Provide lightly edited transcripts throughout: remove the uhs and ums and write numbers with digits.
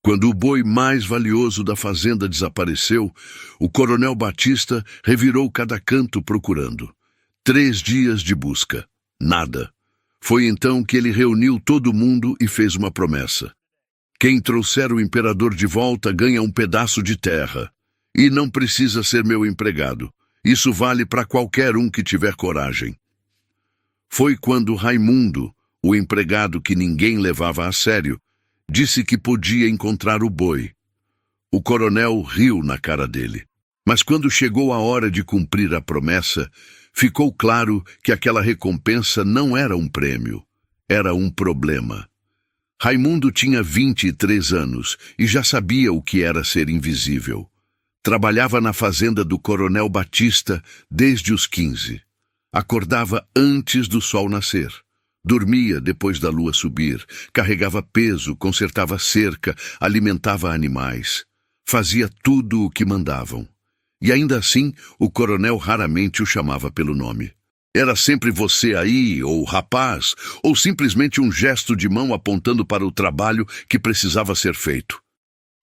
Quando o boi mais valioso da fazenda desapareceu, o coronel Batista revirou cada canto procurando. 3 dias de busca. Nada. Foi então que ele reuniu todo mundo e fez uma promessa. Quem trouxer o imperador de volta ganha um pedaço de terra. E não precisa ser meu empregado. Isso vale para qualquer um que tiver coragem. Foi quando Raimundo, o empregado que ninguém levava a sério, disse que podia encontrar o boi. O coronel riu na cara dele. Mas quando chegou a hora de cumprir a promessa, ficou claro que aquela recompensa não era um prêmio, era um problema. Raimundo tinha 23 anos e já sabia o que era ser invisível. Trabalhava na fazenda do coronel Batista desde os 15. Acordava antes do sol nascer. Dormia depois da lua subir, carregava peso, consertava cerca, alimentava animais. Fazia tudo o que mandavam. E ainda assim, o coronel raramente o chamava pelo nome. Era sempre você aí, ou rapaz, ou simplesmente um gesto de mão apontando para o trabalho que precisava ser feito.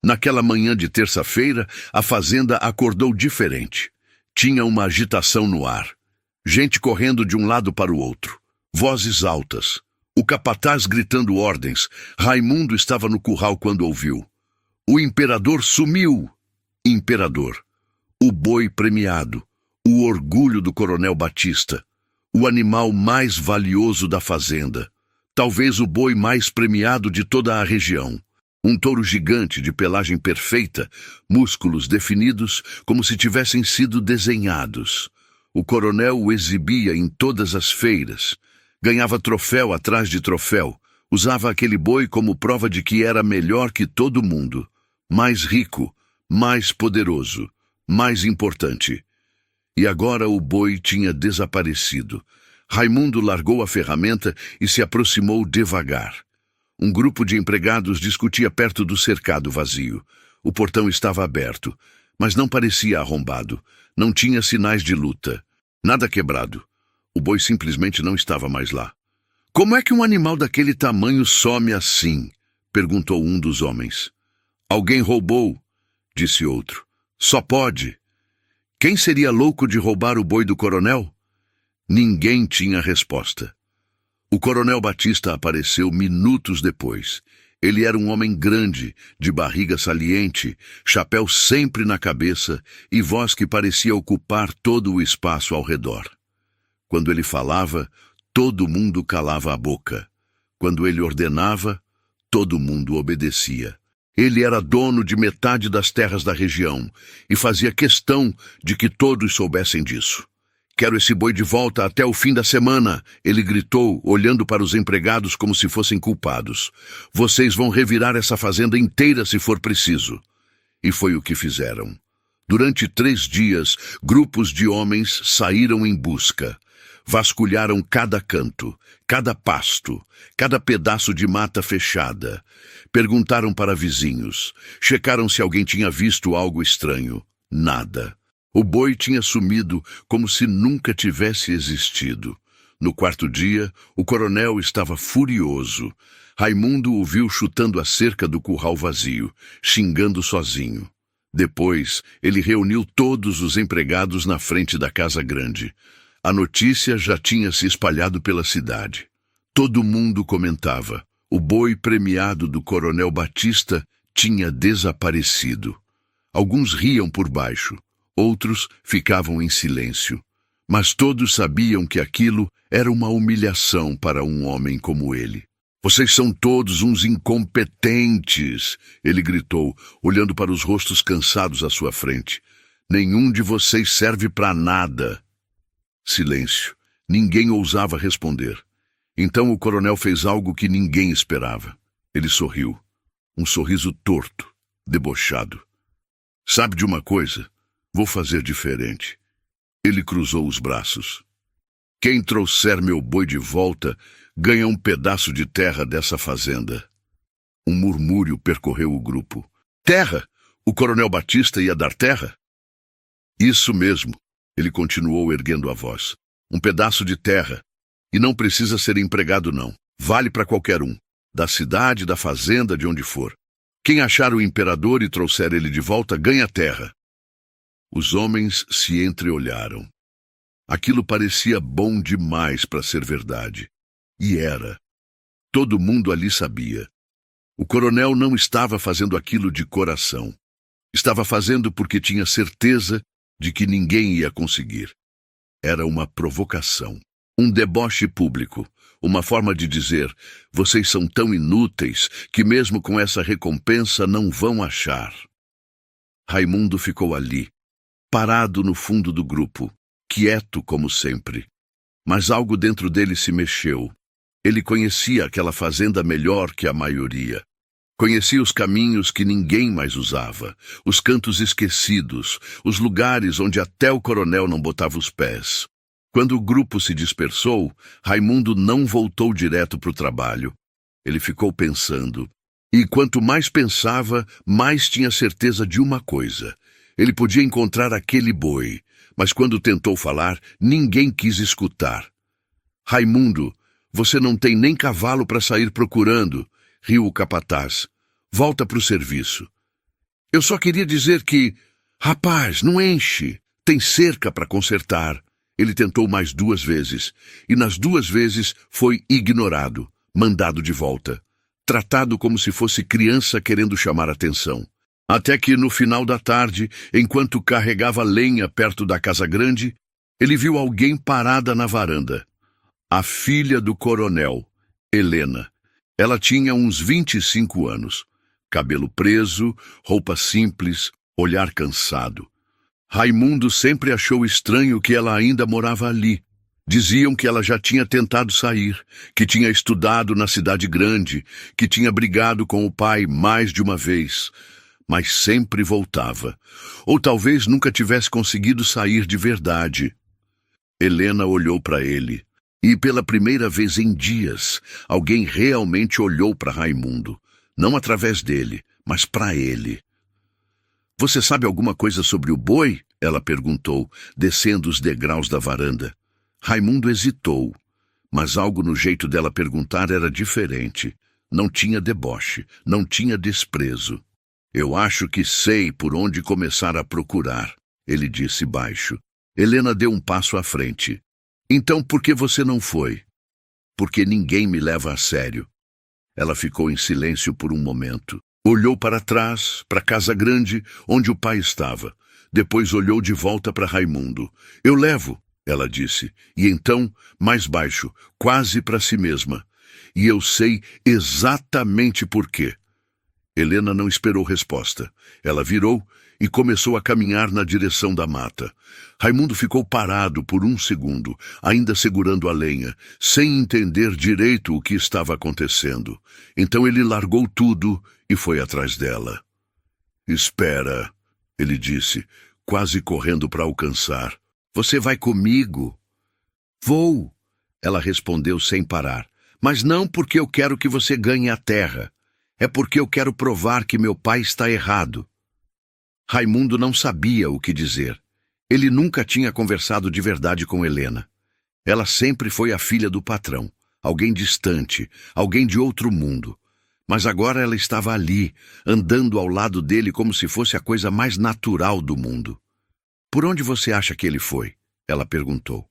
Naquela manhã de terça-feira, a fazenda acordou diferente. Tinha uma agitação no ar. Gente correndo de um lado para o outro. Vozes altas. O capataz gritando ordens. Raimundo estava no curral quando ouviu. O imperador sumiu. Imperador. O boi premiado. O orgulho do coronel Batista. O animal mais valioso da fazenda. Talvez o boi mais premiado de toda a região. Um touro gigante de pelagem perfeita, músculos definidos como se tivessem sido desenhados. O coronel o exibia em todas as feiras. Ganhava troféu atrás de troféu. Usava aquele boi como prova de que era melhor que todo mundo. Mais rico, mais poderoso, mais importante. E agora o boi tinha desaparecido. Raimundo largou a ferramenta e se aproximou devagar. Um grupo de empregados discutia perto do cercado vazio. O portão estava aberto, mas não parecia arrombado. Não tinha sinais de luta. Nada quebrado. O boi simplesmente não estava mais lá. Como é que um animal daquele tamanho some assim? Perguntou um dos homens. Alguém roubou, disse outro. Só pode. Quem seria louco de roubar o boi do coronel? Ninguém tinha resposta. O coronel Batista apareceu minutos depois. Ele era um homem grande, de barriga saliente, chapéu sempre na cabeça e voz que parecia ocupar todo o espaço ao redor. Quando ele falava, todo mundo calava a boca. Quando ele ordenava, todo mundo obedecia. Ele era dono de metade das terras da região e fazia questão de que todos soubessem disso. Quero esse boi de volta até o fim da semana, ele gritou, olhando para os empregados como se fossem culpados. Vocês vão revirar essa fazenda inteira se for preciso. E foi o que fizeram. Durante 3 dias, grupos de homens saíram em busca. Vasculharam cada canto, cada pasto, cada pedaço de mata fechada. Perguntaram para vizinhos. Checaram se alguém tinha visto algo estranho. Nada. O boi tinha sumido como se nunca tivesse existido. No 4º dia, o coronel estava furioso. Raimundo o viu chutando a cerca do curral vazio, xingando sozinho. Depois, ele reuniu todos os empregados na frente da casa grande. A notícia já tinha se espalhado pela cidade. Todo mundo comentava. O boi premiado do coronel Batista tinha desaparecido. Alguns riam por baixo. Outros ficavam em silêncio. Mas todos sabiam que aquilo era uma humilhação para um homem como ele. Vocês são todos uns incompetentes, ele gritou, olhando para os rostos cansados à sua frente. Nenhum de vocês serve para nada. Silêncio. Ninguém ousava responder. Então o coronel fez algo que ninguém esperava. Ele sorriu. Um sorriso torto, debochado. Sabe de uma coisa? Vou fazer diferente. Ele cruzou os braços. Quem trouxer meu boi de volta ganha um pedaço de terra dessa fazenda. Um murmúrio percorreu o grupo. Terra? O coronel Batista ia dar terra? Isso mesmo, ele continuou erguendo a voz. Um pedaço de terra. E não precisa ser empregado, não. Vale para qualquer um. Da cidade, da fazenda, de onde for. Quem achar o imperador e trouxer ele de volta ganha terra. Os homens se entreolharam. Aquilo parecia bom demais para ser verdade. E era. Todo mundo ali sabia. O coronel não estava fazendo aquilo de coração. Estava fazendo porque tinha certeza de que ninguém ia conseguir. Era uma provocação. Um deboche público. Uma forma de dizer, vocês são tão inúteis que mesmo com essa recompensa não vão achar. Raimundo ficou ali, parado no fundo do grupo, quieto como sempre. Mas algo dentro dele se mexeu. Ele conhecia aquela fazenda melhor que a maioria. Conhecia os caminhos que ninguém mais usava, os cantos esquecidos, os lugares onde até o coronel não botava os pés. Quando o grupo se dispersou, Raimundo não voltou direto para o trabalho. Ele ficou pensando. E quanto mais pensava, mais tinha certeza de uma coisa. Ele podia encontrar aquele boi, mas quando tentou falar, ninguém quis escutar. Raimundo, você não tem nem cavalo para sair procurando, riu o capataz. Volta para o serviço. Eu só queria dizer que... Rapaz, não enche. Tem cerca para consertar. Ele tentou mais 2 vezes, e nas 2 vezes foi ignorado, mandado de volta, tratado como se fosse criança querendo chamar atenção. Até que, no final da tarde, enquanto carregava lenha perto da casa grande, ele viu alguém parada na varanda. A filha do coronel, Helena. Ela tinha uns 25 anos, cabelo preso, roupa simples, olhar cansado. Raimundo sempre achou estranho que ela ainda morava ali. Diziam que ela já tinha tentado sair, que tinha estudado na cidade grande, que tinha brigado com o pai mais de uma vez, mas sempre voltava. Ou talvez nunca tivesse conseguido sair de verdade. Helena olhou para ele, e pela primeira vez em dias, alguém realmente olhou para Raimundo. Não através dele, mas para ele. Você sabe alguma coisa sobre o boi? Ela perguntou, descendo os degraus da varanda. Raimundo hesitou, mas algo no jeito dela perguntar era diferente. Não tinha deboche, não tinha desprezo. Eu acho que sei por onde começar a procurar, ele disse baixo. Helena deu um passo à frente. Então por que você não foi? Porque ninguém me leva a sério. Ela ficou em silêncio por um momento. Olhou para trás, para a casa grande, onde o pai estava. Depois olhou de volta para Raimundo. Eu levo, ela disse. E então, mais baixo, quase para si mesma. E eu sei exatamente por quê. Helena não esperou resposta. Ela virou e começou a caminhar na direção da mata. Raimundo ficou parado por um segundo, ainda segurando a lenha, sem entender direito o que estava acontecendo. Então ele largou tudo e foi atrás dela. Espera, ele disse, quase correndo para alcançar. Você vai comigo? Vou, ela respondeu sem parar. Mas não porque eu quero que você ganhe a terra. É porque eu quero provar que meu pai está errado. Raimundo não sabia o que dizer. Ele nunca tinha conversado de verdade com Helena. Ela sempre foi a filha do patrão, alguém distante, alguém de outro mundo. Mas agora ela estava ali, andando ao lado dele como se fosse a coisa mais natural do mundo. Por onde você acha que ele foi? Ela perguntou.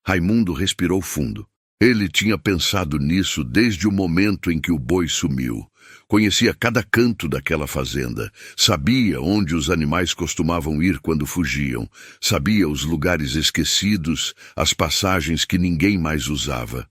Raimundo respirou fundo. Ele tinha pensado nisso desde o momento em que o boi sumiu. Conhecia cada canto daquela fazenda. Sabia onde os animais costumavam ir quando fugiam. Sabia os lugares esquecidos, as passagens que ninguém mais usava.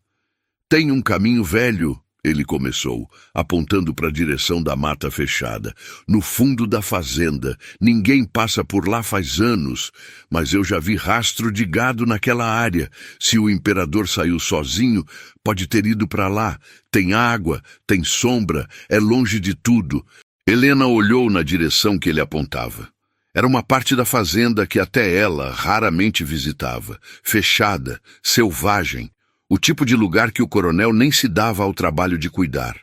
Tem um caminho velho, ele começou, apontando para a direção da mata fechada. No fundo da fazenda, ninguém passa por lá faz anos, mas eu já vi rastro de gado naquela área. Se o imperador saiu sozinho, pode ter ido para lá. Tem água, tem sombra, é longe de tudo. Helena olhou na direção que ele apontava. Era uma parte da fazenda que até ela raramente visitava, fechada, selvagem. O tipo de lugar que o coronel nem se dava ao trabalho de cuidar.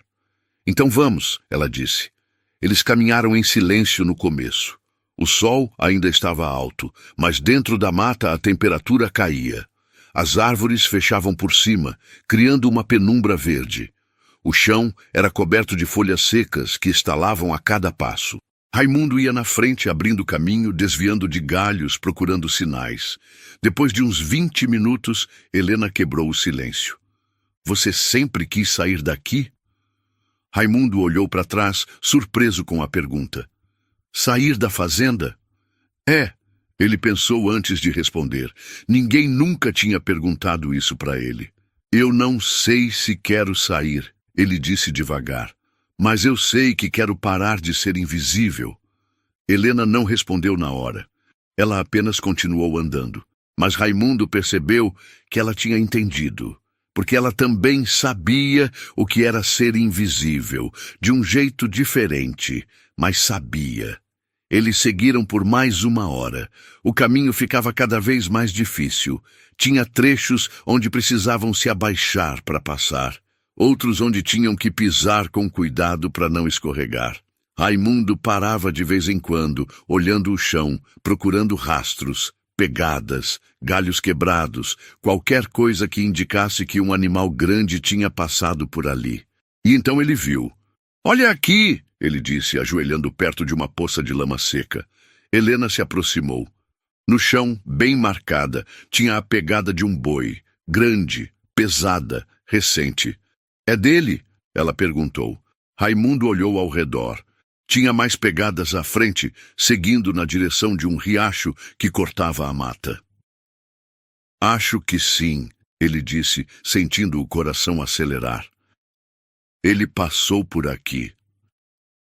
Então vamos, ela disse. Eles caminharam em silêncio no começo. O sol ainda estava alto, mas dentro da mata a temperatura caía. As árvores fechavam por cima, criando uma penumbra verde. O chão era coberto de folhas secas que estalavam a cada passo. Raimundo ia na frente, abrindo caminho, desviando de galhos, procurando sinais. Depois de uns 20 minutos, Helena quebrou o silêncio. Você sempre quis sair daqui? Raimundo olhou para trás, surpreso com a pergunta. Sair da fazenda? É, ele pensou antes de responder. Ninguém nunca tinha perguntado isso para ele. Eu não sei se quero sair, ele disse devagar. Mas eu sei que quero parar de ser invisível. Helena não respondeu na hora. Ela apenas continuou andando. Mas Raimundo percebeu que ela tinha entendido. Porque ela também sabia o que era ser invisível, de um jeito diferente, mas sabia. Eles seguiram por mais 1 hora. O caminho ficava cada vez mais difícil. Tinha trechos onde precisavam se abaixar para passar, outros onde tinham que pisar com cuidado para não escorregar. Raimundo parava de vez em quando, olhando o chão, procurando rastros, pegadas, galhos quebrados, qualquer coisa que indicasse que um animal grande tinha passado por ali. E então ele viu. Olha aqui, ele disse, ajoelhando perto de uma poça de lama seca. Helena se aproximou. No chão, bem marcada, tinha a pegada de um boi, grande, pesada, recente. É dele? Ela perguntou. Raimundo olhou ao redor. Tinha mais pegadas à frente, seguindo na direção de um riacho que cortava a mata. Acho que sim, ele disse, sentindo o coração acelerar. Ele passou por aqui.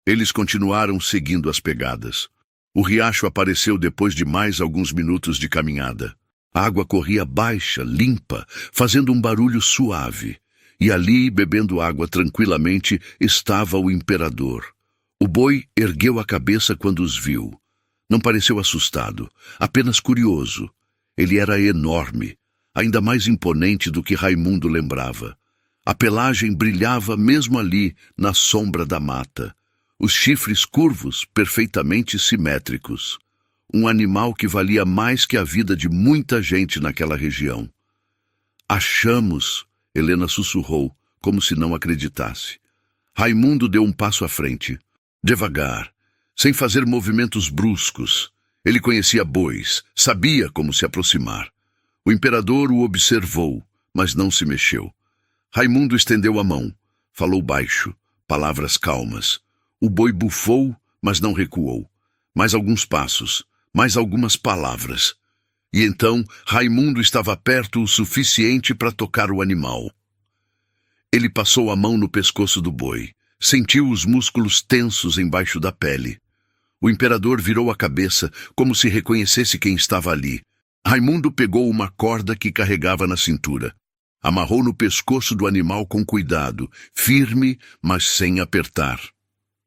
Eles continuaram seguindo as pegadas. O riacho apareceu depois de mais alguns minutos de caminhada. A água corria baixa, limpa, fazendo um barulho suave. E ali, bebendo água tranquilamente, estava o imperador. O boi ergueu a cabeça quando os viu. Não pareceu assustado, apenas curioso. Ele era enorme, ainda mais imponente do que Raimundo lembrava. A pelagem brilhava mesmo ali, na sombra da mata. Os chifres curvos, perfeitamente simétricos. Um animal que valia mais que a vida de muita gente naquela região. Achamos, Helena sussurrou, como se não acreditasse. Raimundo deu um passo à frente. Devagar, sem fazer movimentos bruscos. Ele conhecia bois, sabia como se aproximar. O imperador o observou, mas não se mexeu. Raimundo estendeu a mão, falou baixo, palavras calmas. O boi bufou, mas não recuou. Mais alguns passos, mais algumas palavras. E então Raimundo estava perto o suficiente para tocar o animal. Ele passou a mão no pescoço do boi. Sentiu os músculos tensos embaixo da pele. O imperador virou a cabeça, como se reconhecesse quem estava ali. Raimundo pegou uma corda que carregava na cintura. Amarrou no pescoço do animal com cuidado, firme, mas sem apertar.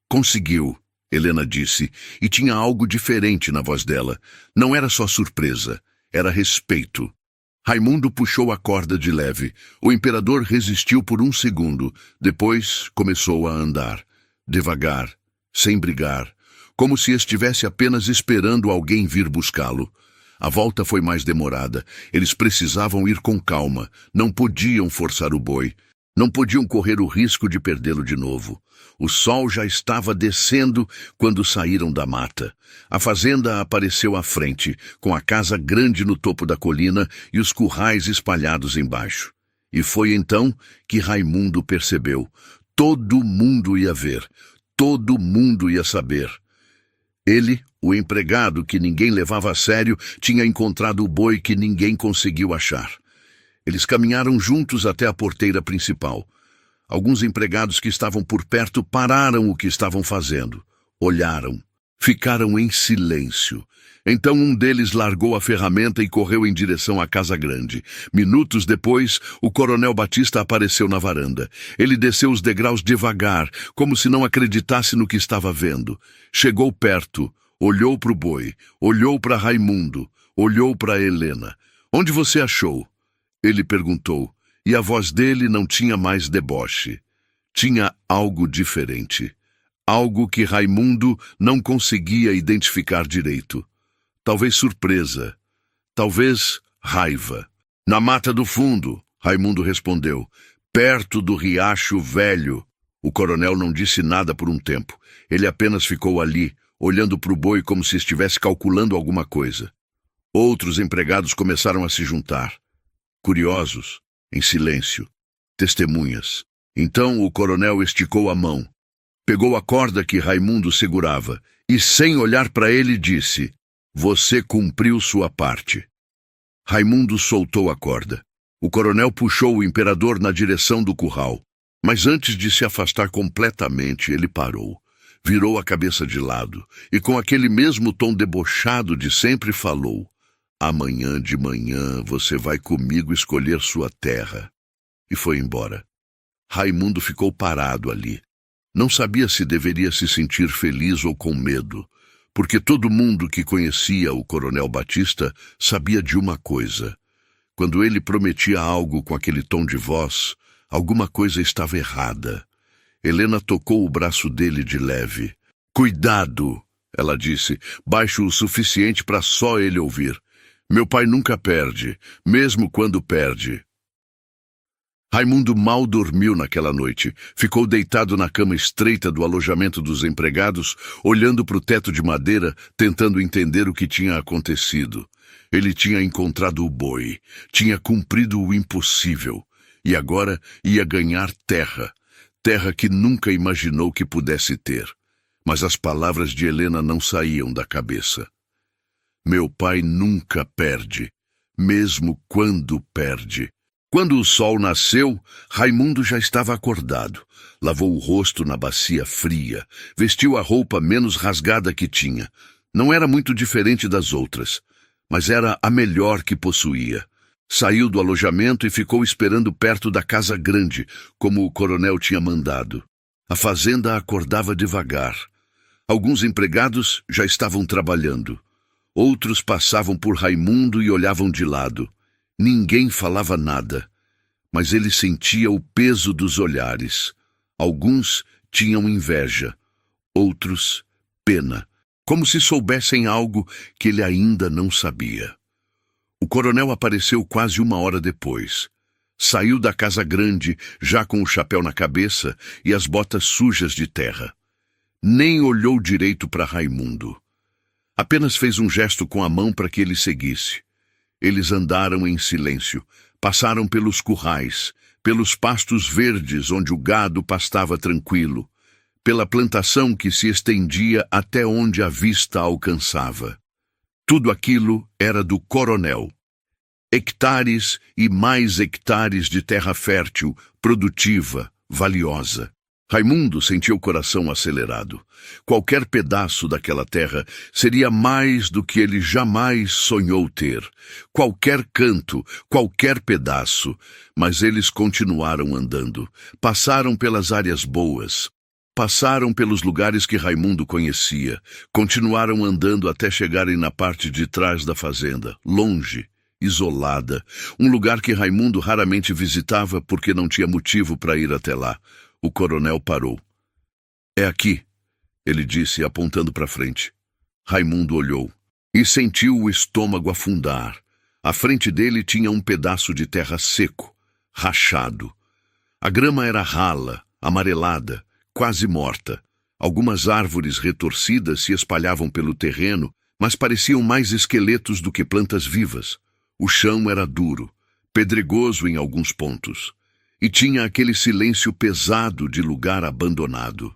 Conseguiu, Helena disse, e tinha algo diferente na voz dela. Não era só surpresa, era respeito. Raimundo puxou a corda de leve. O imperador resistiu por 1 segundo. Depois começou a andar. Devagar, sem brigar. Como se estivesse apenas esperando alguém vir buscá-lo. A volta foi mais demorada. Eles precisavam ir com calma. Não podiam forçar o boi. Não podiam correr o risco de perdê-lo de novo. O sol já estava descendo quando saíram da mata. A fazenda apareceu à frente, com a casa grande no topo da colina e os currais espalhados embaixo. E foi então que Raimundo percebeu. Todo mundo ia ver. Todo mundo ia saber. Ele, o empregado que ninguém levava a sério, tinha encontrado o boi que ninguém conseguiu achar. Eles caminharam juntos até a porteira principal. Alguns empregados que estavam por perto pararam o que estavam fazendo. Olharam. Ficaram em silêncio. Então um deles largou a ferramenta e correu em direção à casa grande. Minutos depois, o coronel Batista apareceu na varanda. Ele desceu os degraus devagar, como se não acreditasse no que estava vendo. Chegou perto, olhou para o boi, olhou para Raimundo, olhou para Helena. "Onde você achou?" Ele perguntou, e a voz dele não tinha mais deboche. Tinha algo diferente. Algo que Raimundo não conseguia identificar direito. Talvez surpresa. Talvez raiva. "Na mata do fundo", Raimundo respondeu. perto do riacho velho. O coronel não disse nada por um tempo. Ele apenas ficou ali, olhando para o boi como se estivesse calculando alguma coisa. Outros empregados começaram a se juntar. Curiosos, em silêncio, testemunhas. Então o coronel esticou a mão, pegou a corda que Raimundo segurava e, sem olhar para ele, disse: "Você cumpriu sua parte." Raimundo soltou a corda. O coronel puxou o imperador na direção do curral. Mas antes de se afastar completamente, ele parou, virou a cabeça de lado e, com aquele mesmo tom debochado de sempre, falou: "Amanhã de manhã você vai comigo escolher sua terra." E foi embora. Raimundo ficou parado ali. Não sabia se deveria se sentir feliz ou com medo, porque todo mundo que conhecia o coronel Batista sabia de uma coisa: quando ele prometia algo com aquele tom de voz, alguma coisa estava errada. Helena tocou o braço dele de leve. "Cuidado!" ela disse, baixo o suficiente para só ele ouvir. "Meu pai nunca perde, mesmo quando perde." Raimundo mal dormiu naquela noite. Ficou deitado na cama estreita do alojamento dos empregados, olhando para o teto de madeira, tentando entender o que tinha acontecido. Ele tinha encontrado o boi, tinha cumprido o impossível, e agora ia ganhar terra, terra que nunca imaginou que pudesse ter. Mas as palavras de Helena não saíam da cabeça. "Meu pai nunca perde, mesmo quando perde." Quando o sol nasceu, Raimundo já estava acordado. Lavou o rosto na bacia fria, vestiu a roupa menos rasgada que tinha. Não era muito diferente das outras, mas era a melhor que possuía. Saiu do alojamento e ficou esperando perto da casa grande, como o coronel tinha mandado. A fazenda acordava devagar. Alguns empregados já estavam trabalhando. Outros passavam por Raimundo e olhavam de lado. Ninguém falava nada, mas ele sentia o peso dos olhares. Alguns tinham inveja, outros pena, como se soubessem algo que ele ainda não sabia. O coronel apareceu quase 1 hora depois. Saiu da casa grande, já com o chapéu na cabeça e as botas sujas de terra. Nem olhou direito para Raimundo. Apenas fez um gesto com a mão para que ele seguisse. Eles andaram em silêncio, passaram pelos currais, pelos pastos verdes onde o gado pastava tranquilo, pela plantação que se estendia até onde a vista alcançava. Tudo aquilo era do coronel. Hectares e mais hectares de terra fértil, produtiva, valiosa. Raimundo sentia o coração acelerado. Qualquer pedaço daquela terra seria mais do que ele jamais sonhou ter. Qualquer canto, qualquer pedaço. Mas eles continuaram andando. Passaram pelas áreas boas. Passaram pelos lugares que Raimundo conhecia. Continuaram andando até chegarem na parte de trás da fazenda, longe, isolada. Um lugar que Raimundo raramente visitava porque não tinha motivo para ir até lá. O coronel parou. "É aqui", ele disse, apontando para frente. Raimundo olhou e sentiu o estômago afundar. À frente dele tinha um pedaço de terra seco, rachado. A grama era rala, amarelada, quase morta. Algumas árvores retorcidas se espalhavam pelo terreno, mas pareciam mais esqueletos do que plantas vivas. O chão era duro, pedregoso em alguns pontos. E tinha aquele silêncio pesado de lugar abandonado.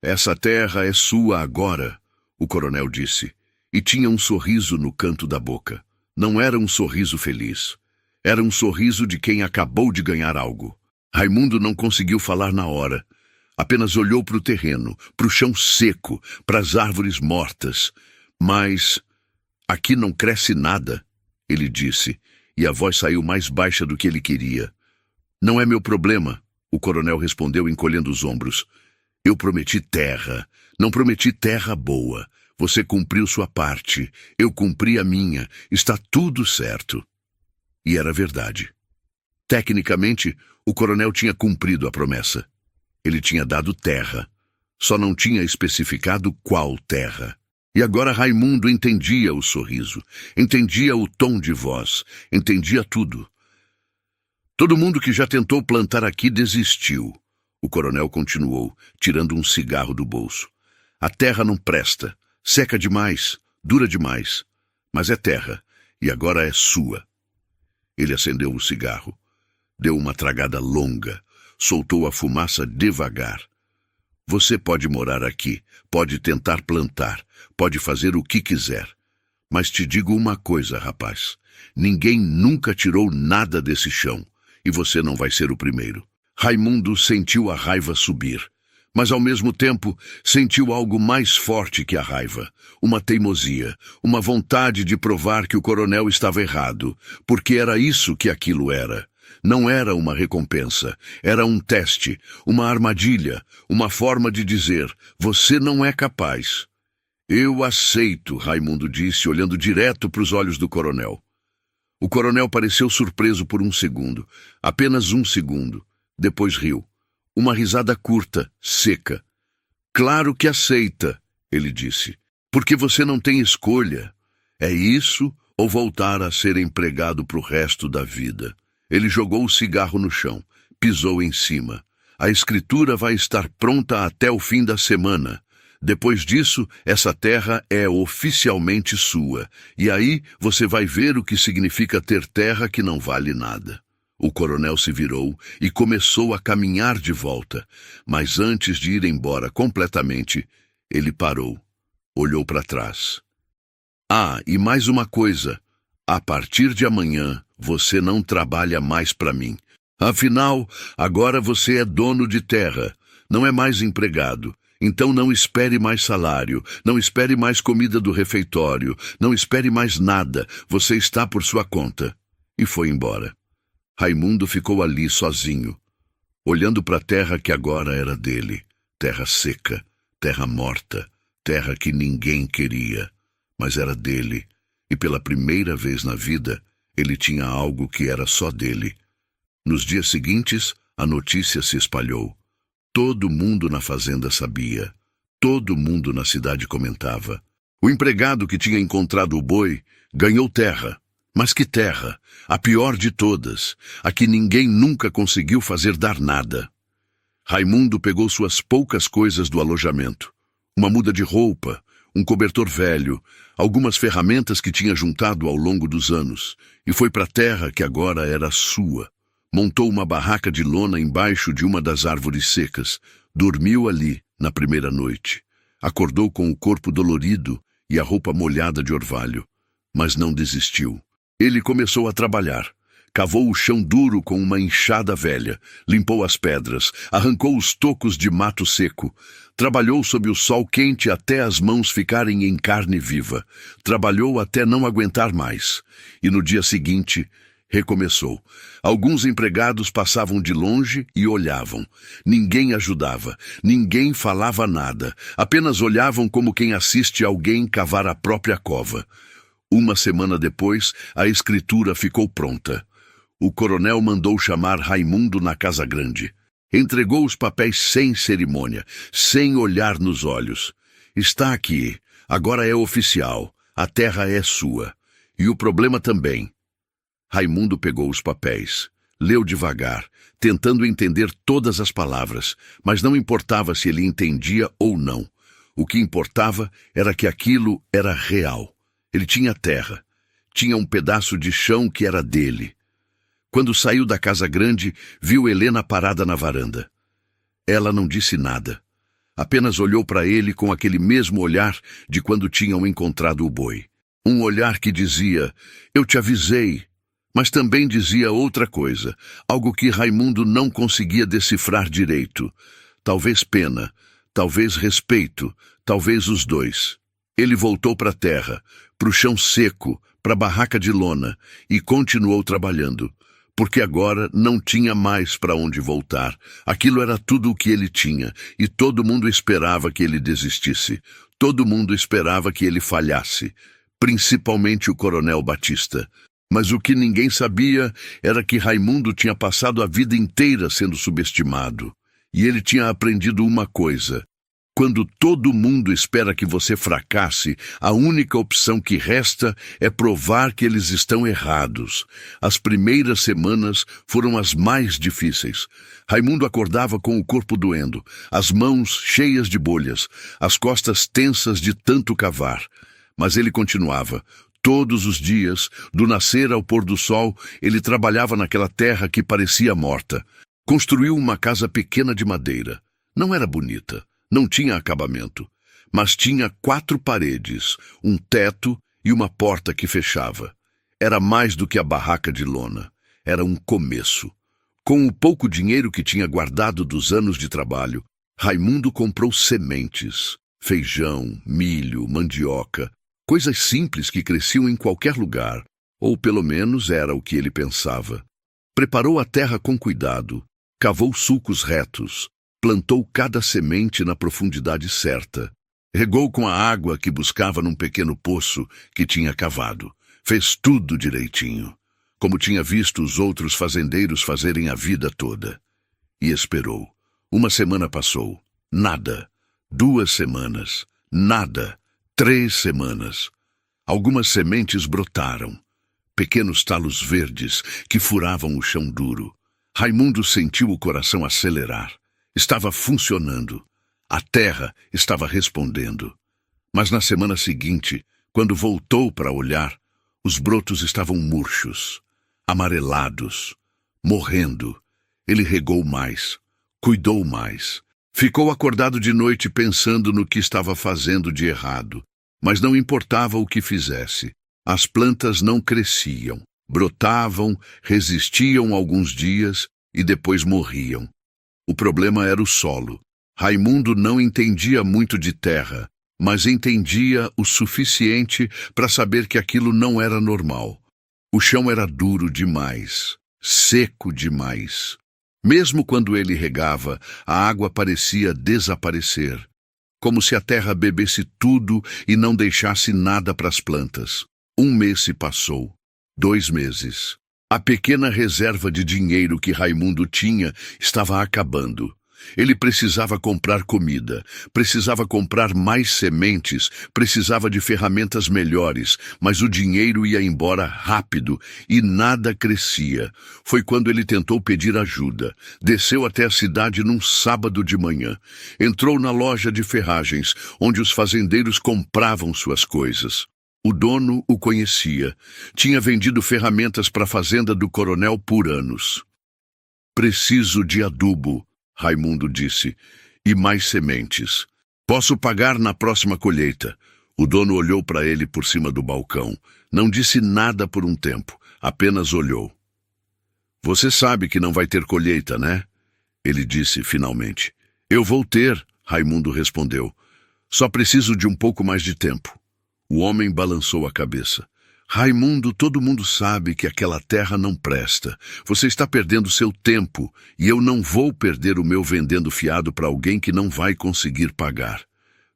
"Essa terra é sua agora", o coronel disse, e tinha um sorriso no canto da boca. Não era um sorriso feliz. Era um sorriso de quem acabou de ganhar algo. Raimundo não conseguiu falar na hora. Apenas olhou para o terreno, para o chão seco, para as árvores mortas. "Mas aqui não cresce nada", ele disse, e a voz saiu mais baixa do que ele queria. "Não é meu problema", o coronel respondeu encolhendo os ombros. "Eu prometi terra. Não prometi terra boa. Você cumpriu sua parte. Eu cumpri a minha. Está tudo certo." E era verdade. Tecnicamente, o coronel tinha cumprido a promessa. Ele tinha dado terra. Só não tinha especificado qual terra. E agora Raimundo entendia o sorriso, entendia o tom de voz, entendia tudo. Todo mundo que já tentou plantar aqui desistiu. O coronel continuou, tirando um cigarro do bolso. A terra não presta, seca demais, dura demais. Mas é terra, e agora é sua. Ele acendeu o cigarro, deu uma tragada longa, soltou a fumaça devagar. Você pode morar aqui, pode tentar plantar, pode fazer o que quiser. Mas te digo uma coisa, rapaz. Ninguém nunca tirou nada desse chão, e você não vai ser o primeiro. Raimundo sentiu a raiva subir, mas ao mesmo tempo sentiu algo mais forte que a raiva, uma teimosia, uma vontade de provar que o coronel estava errado, porque era isso que aquilo era. Não era uma recompensa, era um teste, uma armadilha, uma forma de dizer, você não é capaz. Eu aceito, Raimundo disse, olhando direto para os olhos do coronel. O coronel pareceu surpreso por um segundo, apenas um segundo. Depois riu. Uma risada curta, seca. Claro que aceita, ele disse, porque você não tem escolha. É isso ou voltar a ser empregado para o resto da vida. Ele jogou o cigarro no chão, pisou em cima. A escritura vai estar pronta até o fim da semana. Depois disso, essa terra é oficialmente sua. E aí você vai ver o que significa ter terra que não vale nada. O coronel se virou e começou a caminhar de volta. Mas antes de ir embora completamente, ele parou. Olhou para trás. Ah, e mais uma coisa. A partir de amanhã, você não trabalha mais para mim. Afinal, agora você é dono de terra, não é mais empregado. Então não espere mais salário, não espere mais comida do refeitório, não espere mais nada, você está por sua conta. E foi embora. Raimundo ficou ali sozinho, olhando para a terra que agora era dele. Terra seca, terra morta, terra que ninguém queria, mas era dele. E pela primeira vez na vida, ele tinha algo que era só dele. Nos dias seguintes, a notícia se espalhou. Todo mundo na fazenda sabia. Todo mundo na cidade comentava. O empregado que tinha encontrado o boi ganhou terra. Mas que terra? A pior de todas. A que ninguém nunca conseguiu fazer dar nada. Raimundo pegou suas poucas coisas do alojamento. Uma muda de roupa, um cobertor velho, algumas ferramentas que tinha juntado ao longo dos anos, e foi para a terra que agora era sua. Montou uma barraca de lona embaixo de uma das árvores secas. Dormiu ali, na primeira noite. Acordou com o corpo dolorido e a roupa molhada de orvalho. Mas não desistiu. Ele começou a trabalhar. Cavou o chão duro com uma enxada velha, limpou as pedras, arrancou os tocos de mato seco. Trabalhou sob o sol quente até as mãos ficarem em carne viva. Trabalhou até não aguentar mais. E no dia seguinte, recomeçou. Alguns empregados passavam de longe e olhavam. Ninguém ajudava, ninguém falava nada. Apenas olhavam como quem assiste alguém cavar a própria cova. Uma semana depois, a escritura ficou pronta. O coronel mandou chamar Raimundo na casa grande. Entregou os papéis sem cerimônia, sem olhar nos olhos. Está aqui, agora é oficial, a terra é sua. E o problema também. Raimundo pegou os papéis, leu devagar, tentando entender todas as palavras, mas não importava se ele entendia ou não. O que importava era que aquilo era real. Ele tinha terra, tinha um pedaço de chão que era dele. Quando saiu da casa grande, viu Helena parada na varanda. Ela não disse nada. Apenas olhou para ele com aquele mesmo olhar de quando tinham encontrado o boi. Um olhar que dizia, eu te avisei, mas também dizia outra coisa, algo que Raimundo não conseguia decifrar direito. Talvez pena, talvez respeito, talvez os dois. Ele voltou para a terra, para o chão seco, para a barraca de lona, e continuou trabalhando. Porque agora não tinha mais para onde voltar. Aquilo era tudo o que ele tinha, e todo mundo esperava que ele desistisse. Todo mundo esperava que ele falhasse, principalmente o coronel Batista. Mas o que ninguém sabia era que Raimundo tinha passado a vida inteira sendo subestimado. E ele tinha aprendido uma coisa. Quando todo mundo espera que você fracasse, a única opção que resta é provar que eles estão errados. As primeiras semanas foram as mais difíceis. Raimundo acordava com o corpo doendo, as mãos cheias de bolhas, as costas tensas de tanto cavar. Mas ele continuava. Todos os dias, do nascer ao pôr do sol, ele trabalhava naquela terra que parecia morta. Construiu uma casa pequena de madeira. Não era bonita. Não tinha acabamento, mas tinha 4 paredes, um teto e uma porta que fechava. Era mais do que a barraca de lona. Era um começo. Com o pouco dinheiro que tinha guardado dos anos de trabalho, Raimundo comprou sementes, feijão, milho, mandioca, coisas simples que cresciam em qualquer lugar, ou pelo menos era o que ele pensava. Preparou a terra com cuidado, cavou sulcos retos, plantou cada semente na profundidade certa. Regou com a água que buscava num pequeno poço que tinha cavado. Fez tudo direitinho, como tinha visto os outros fazendeiros fazerem a vida toda. E esperou. 1 semana passou. Nada. 2 semanas. Nada. 3 semanas. Algumas sementes brotaram. Pequenos talos verdes que furavam o chão duro. Raimundo sentiu o coração acelerar. Estava funcionando. A terra estava respondendo. Mas na semana seguinte, quando voltou para olhar, os brotos estavam murchos, amarelados, morrendo. Ele regou mais, cuidou mais. Ficou acordado de noite pensando no que estava fazendo de errado. Mas não importava o que fizesse. As plantas não cresciam, brotavam, resistiam alguns dias e depois morriam. O problema era o solo. Raimundo não entendia muito de terra, mas entendia o suficiente para saber que aquilo não era normal. O chão era duro demais, seco demais. Mesmo quando ele regava, a água parecia desaparecer, como se a terra bebesse tudo e não deixasse nada para as plantas. 1 mês se passou, 2 meses. A pequena reserva de dinheiro que Raimundo tinha estava acabando. Ele precisava comprar comida, precisava comprar mais sementes, precisava de ferramentas melhores, mas o dinheiro ia embora rápido e nada crescia. Foi quando ele tentou pedir ajuda. Desceu até a cidade num sábado de manhã. Entrou na loja de ferragens, onde os fazendeiros compravam suas coisas. O dono o conhecia. Tinha vendido ferramentas para a fazenda do coronel por anos. Preciso de adubo, Raimundo disse, e mais sementes. Posso pagar na próxima colheita. O dono olhou para ele por cima do balcão. Não disse nada por um tempo, apenas olhou. Você sabe que não vai ter colheita, né? Ele disse finalmente. Eu vou ter, Raimundo respondeu. Só preciso de um pouco mais de tempo. O homem balançou a cabeça. Raimundo, todo mundo sabe que aquela terra não presta. Você está perdendo seu tempo e eu não vou perder o meu vendendo fiado para alguém que não vai conseguir pagar.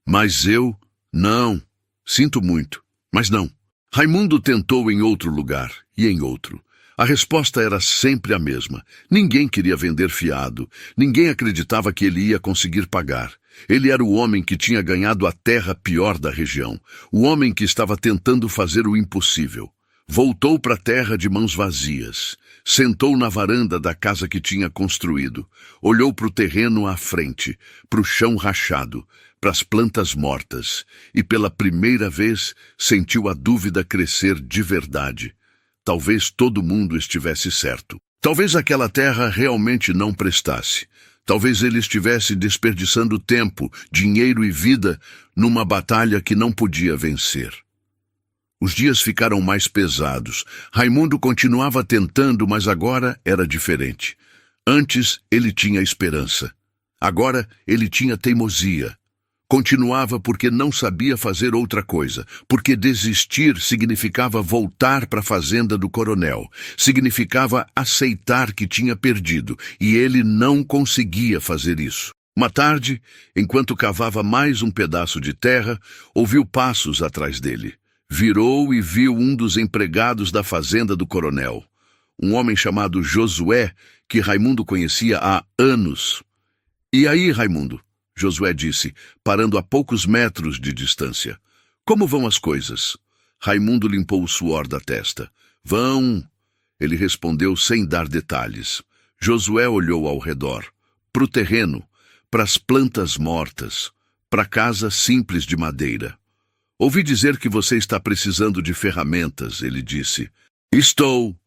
Mas eu... Não. Sinto muito. Mas não. Raimundo tentou em outro lugar e em outro. A resposta era sempre a mesma. Ninguém queria vender fiado. Ninguém acreditava que ele ia conseguir pagar. Ele era o homem que tinha ganhado a terra pior da região, o homem que estava tentando fazer o impossível. Voltou para a terra de mãos vazias, sentou na varanda da casa que tinha construído, olhou para o terreno à frente, para o chão rachado, para as plantas mortas, e pela primeira vez sentiu a dúvida crescer de verdade. Talvez todo mundo estivesse certo. Talvez aquela terra realmente não prestasse. Talvez ele estivesse desperdiçando tempo, dinheiro e vida numa batalha que não podia vencer. Os dias ficaram mais pesados. Raimundo continuava tentando, mas agora era diferente. Antes ele tinha esperança. Agora ele tinha teimosia. Continuava porque não sabia fazer outra coisa, porque desistir significava voltar para a fazenda do coronel, significava aceitar que tinha perdido, e ele não conseguia fazer isso. Uma tarde, enquanto cavava mais um pedaço de terra, ouviu passos atrás dele. Virou e viu um dos empregados da fazenda do coronel, um homem chamado Josué, que Raimundo conhecia há anos. E aí, Raimundo? Josué disse, parando a poucos metros de distância. Como vão as coisas? Raimundo limpou o suor da testa. Vão, ele respondeu sem dar detalhes. Josué olhou ao redor, para o terreno, para as plantas mortas, para a casa simples de madeira. Ouvi dizer que você está precisando de ferramentas, ele disse. Estou.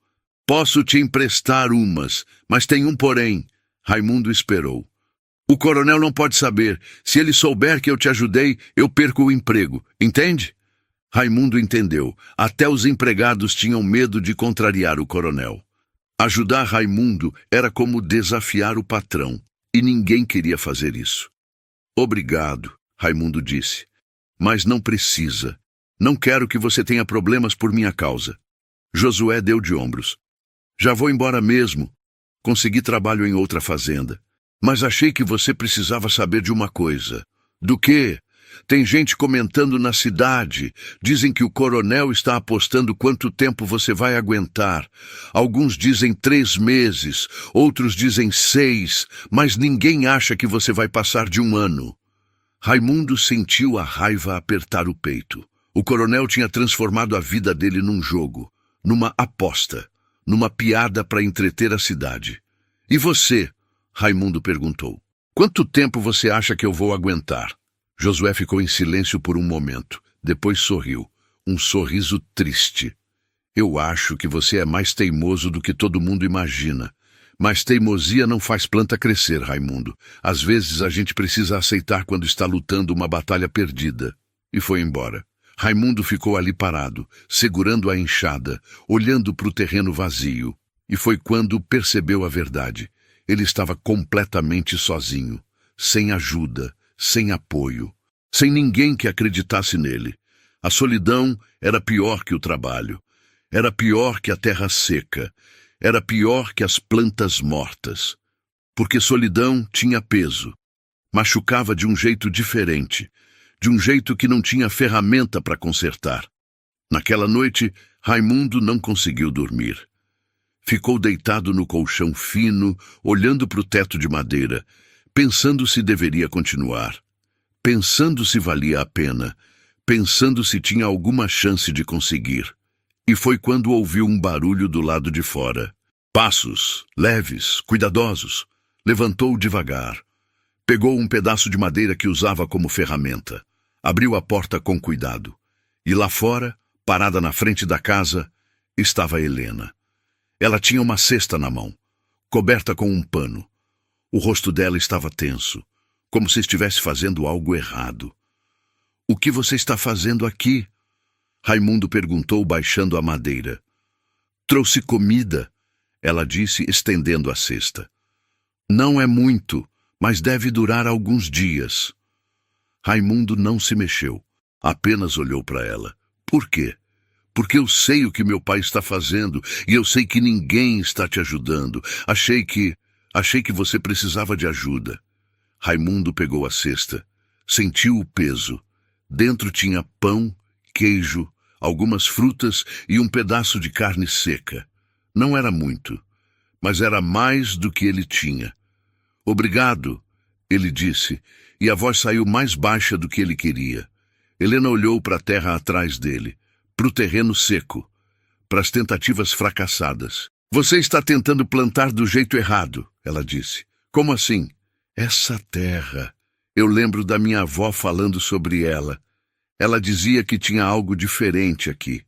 Posso te emprestar umas, mas tem um porém. Raimundo esperou. O coronel não pode saber. Se ele souber que eu te ajudei, eu perco o emprego. Entende? Raimundo entendeu. Até os empregados tinham medo de contrariar o coronel. Ajudar Raimundo era como desafiar o patrão, e ninguém queria fazer isso. Obrigado, Raimundo disse. Mas não precisa. Não quero que você tenha problemas por minha causa. Josué deu de ombros. Já vou embora mesmo. Consegui trabalho em outra fazenda. Mas achei que você precisava saber de uma coisa. Do quê? Tem gente comentando na cidade. Dizem que o coronel está apostando quanto tempo você vai aguentar. Alguns dizem 3 meses, outros dizem 6, mas ninguém acha que você vai passar de 1 ano. Raimundo sentiu a raiva apertar o peito. O coronel tinha transformado a vida dele num jogo, numa aposta, numa piada para entreter a cidade. E você? Raimundo perguntou. Quanto tempo você acha que eu vou aguentar? Josué ficou em silêncio por um momento. Depois sorriu. Um sorriso triste. Eu acho que você é mais teimoso do que todo mundo imagina. Mas teimosia não faz planta crescer, Raimundo. Às vezes a gente precisa aceitar quando está lutando uma batalha perdida. E foi embora. Raimundo ficou ali parado, segurando a enxada, olhando para o terreno vazio. E foi quando percebeu a verdade. Ele estava completamente sozinho, sem ajuda, sem apoio, sem ninguém que acreditasse nele. A solidão era pior que o trabalho, era pior que a terra seca, era pior que as plantas mortas. Porque solidão tinha peso, machucava de um jeito diferente, de um jeito que não tinha ferramenta para consertar. Naquela noite, Raimundo não conseguiu dormir. Ficou deitado no colchão fino, olhando para o teto de madeira, pensando se deveria continuar, pensando se valia a pena, pensando se tinha alguma chance de conseguir. E foi quando ouviu um barulho do lado de fora. Passos, leves, cuidadosos. Levantou devagar. Pegou um pedaço de madeira que usava como ferramenta. Abriu a porta com cuidado. E lá fora, parada na frente da casa, estava Helena. Ela tinha uma cesta na mão, coberta com um pano. O rosto dela estava tenso, como se estivesse fazendo algo errado. — O que você está fazendo aqui? Raimundo perguntou, baixando a madeira. — Trouxe comida, ela disse, estendendo a cesta. — Não é muito, mas deve durar alguns dias. Raimundo não se mexeu, apenas olhou para ela. — Por quê? Porque eu sei o que meu pai está fazendo e eu sei que ninguém está te ajudando. Achei que você precisava de ajuda. Raimundo pegou a cesta. Sentiu o peso. Dentro tinha pão, queijo, algumas frutas e um pedaço de carne seca. Não era muito, mas era mais do que ele tinha. Obrigado, ele disse, e a voz saiu mais baixa do que ele queria. Helena olhou para a terra atrás dele. Para o terreno seco, para as tentativas fracassadas. Você está tentando plantar do jeito errado, ela disse. Como assim? Essa terra. Eu lembro da minha avó falando sobre ela. Ela dizia que tinha algo diferente aqui.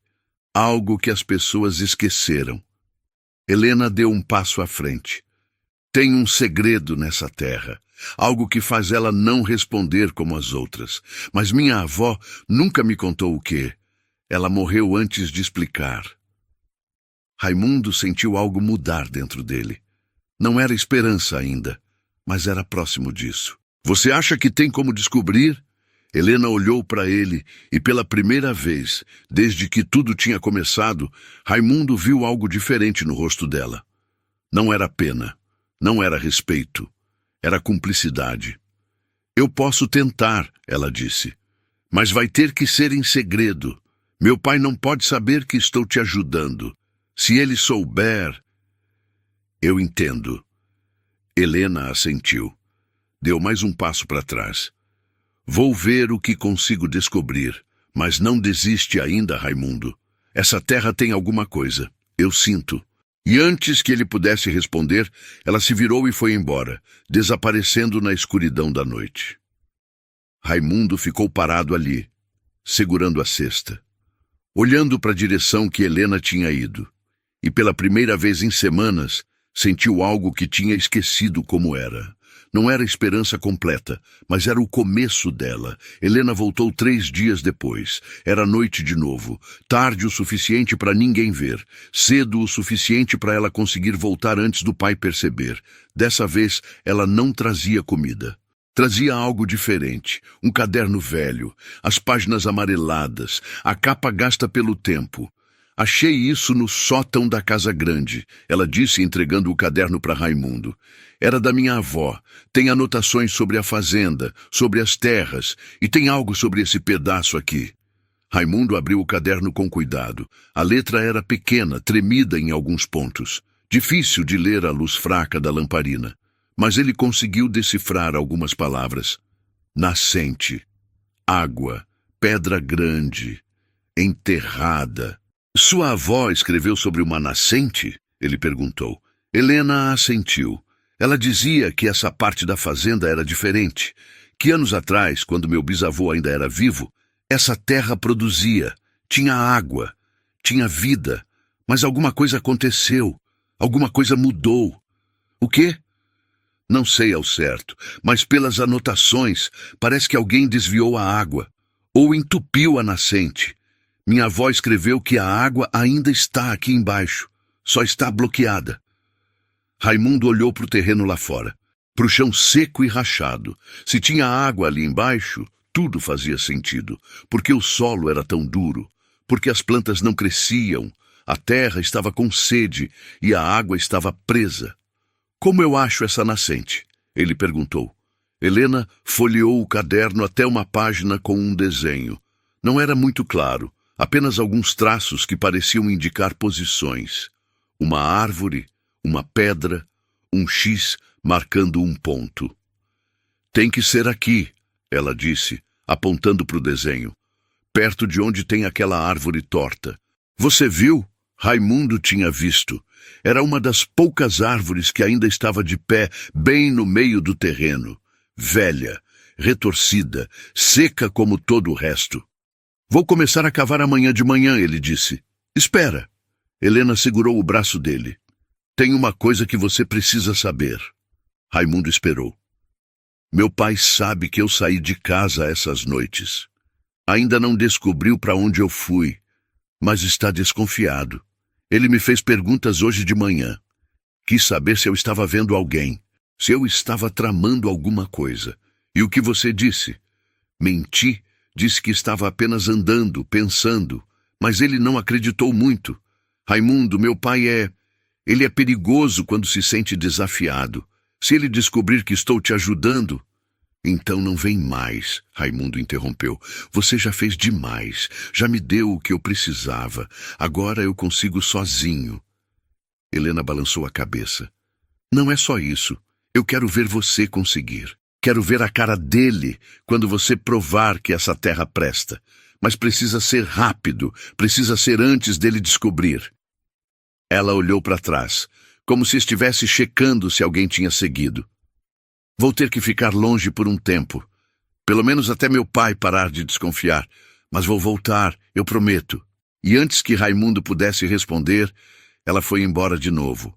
Algo que as pessoas esqueceram. Helena deu um passo à frente. Tem um segredo nessa terra. Algo que faz ela não responder como as outras. Mas minha avó nunca me contou o quê. Ela morreu antes de explicar. Raimundo sentiu algo mudar dentro dele. Não era esperança ainda, mas era próximo disso. Você acha que tem como descobrir? Helena olhou para ele e pela primeira vez, desde que tudo tinha começado, Raimundo viu algo diferente no rosto dela. Não era pena, não era respeito, era cumplicidade. Eu posso tentar, ela disse, mas vai ter que ser em segredo. Meu pai não pode saber que estou te ajudando. Se ele souber... Eu entendo. Helena assentiu. Deu mais um passo para trás. Vou ver o que consigo descobrir, mas não desiste ainda, Raimundo. Essa terra tem alguma coisa. Eu sinto. E antes que ele pudesse responder, ela se virou e foi embora, desaparecendo na escuridão da noite. Raimundo ficou parado ali, segurando a cesta, olhando para a direção que Helena tinha ido. E pela primeira vez em semanas, sentiu algo que tinha esquecido como era. Não era esperança completa, mas era o começo dela. Helena voltou 3 dias depois. Era noite de novo, tarde o suficiente para ninguém ver, cedo o suficiente para ela conseguir voltar antes do pai perceber. Dessa vez, ela não trazia comida. Trazia algo diferente, um caderno velho, as páginas amareladas, a capa gasta pelo tempo. Achei isso no sótão da casa grande, ela disse entregando o caderno para Raimundo. Era da minha avó, tem anotações sobre a fazenda, sobre as terras, e tem algo sobre esse pedaço aqui. Raimundo abriu o caderno com cuidado. A letra era pequena, tremida em alguns pontos. Difícil de ler à luz fraca da lamparina. Mas ele conseguiu decifrar algumas palavras. Nascente, água, pedra grande, enterrada. Sua avó escreveu sobre uma nascente? Ele perguntou. Helena assentiu. Ela dizia que essa parte da fazenda era diferente, que anos atrás, quando meu bisavô ainda era vivo, essa terra produzia, tinha água, tinha vida, mas alguma coisa aconteceu, alguma coisa mudou. O quê? Não sei ao certo, mas pelas anotações, parece que alguém desviou a água, ou entupiu a nascente. Minha avó escreveu que a água ainda está aqui embaixo, só está bloqueada. Raimundo olhou para o terreno lá fora, para o chão seco e rachado. Se tinha água ali embaixo, tudo fazia sentido, porque o solo era tão duro, porque as plantas não cresciam, a terra estava com sede e a água estava presa. Como eu acho essa nascente? Ele perguntou. Helena folheou o caderno até uma página com um desenho. Não era muito claro, apenas alguns traços que pareciam indicar posições. Uma árvore, uma pedra, um X marcando um ponto. Tem que ser aqui, ela disse, apontando para o desenho, perto de onde tem aquela árvore torta. Você viu? Raimundo tinha visto. Era uma das poucas árvores que ainda estava de pé, bem no meio do terreno. Velha, retorcida, seca como todo o resto. Vou começar a cavar amanhã de manhã, ele disse. Espera. Helena segurou o braço dele. Tem uma coisa que você precisa saber. Raimundo esperou. Meu pai sabe que eu saí de casa essas noites. Ainda não descobriu para onde eu fui, mas está desconfiado. Ele me fez perguntas hoje de manhã. Quis saber se eu estava vendo alguém, se eu estava tramando alguma coisa. E o que você disse? Menti, disse que estava apenas andando, pensando, mas ele não acreditou muito. Raimundo, meu pai Ele é perigoso quando se sente desafiado. Se ele descobrir que estou te ajudando... Então não vem mais, Raimundo interrompeu. Você já fez demais. Já me deu o que eu precisava. Agora eu consigo sozinho. Helena balançou a cabeça. Não é só isso. Eu quero ver você conseguir. Quero ver a cara dele quando você provar que essa terra presta. Mas precisa ser rápido. Precisa ser antes dele descobrir. Ela olhou para trás, como se estivesse checando se alguém tinha seguido. Vou ter que ficar longe por um tempo. Pelo menos até meu pai parar de desconfiar. Mas vou voltar, eu prometo. E antes que Raimundo pudesse responder, ela foi embora de novo,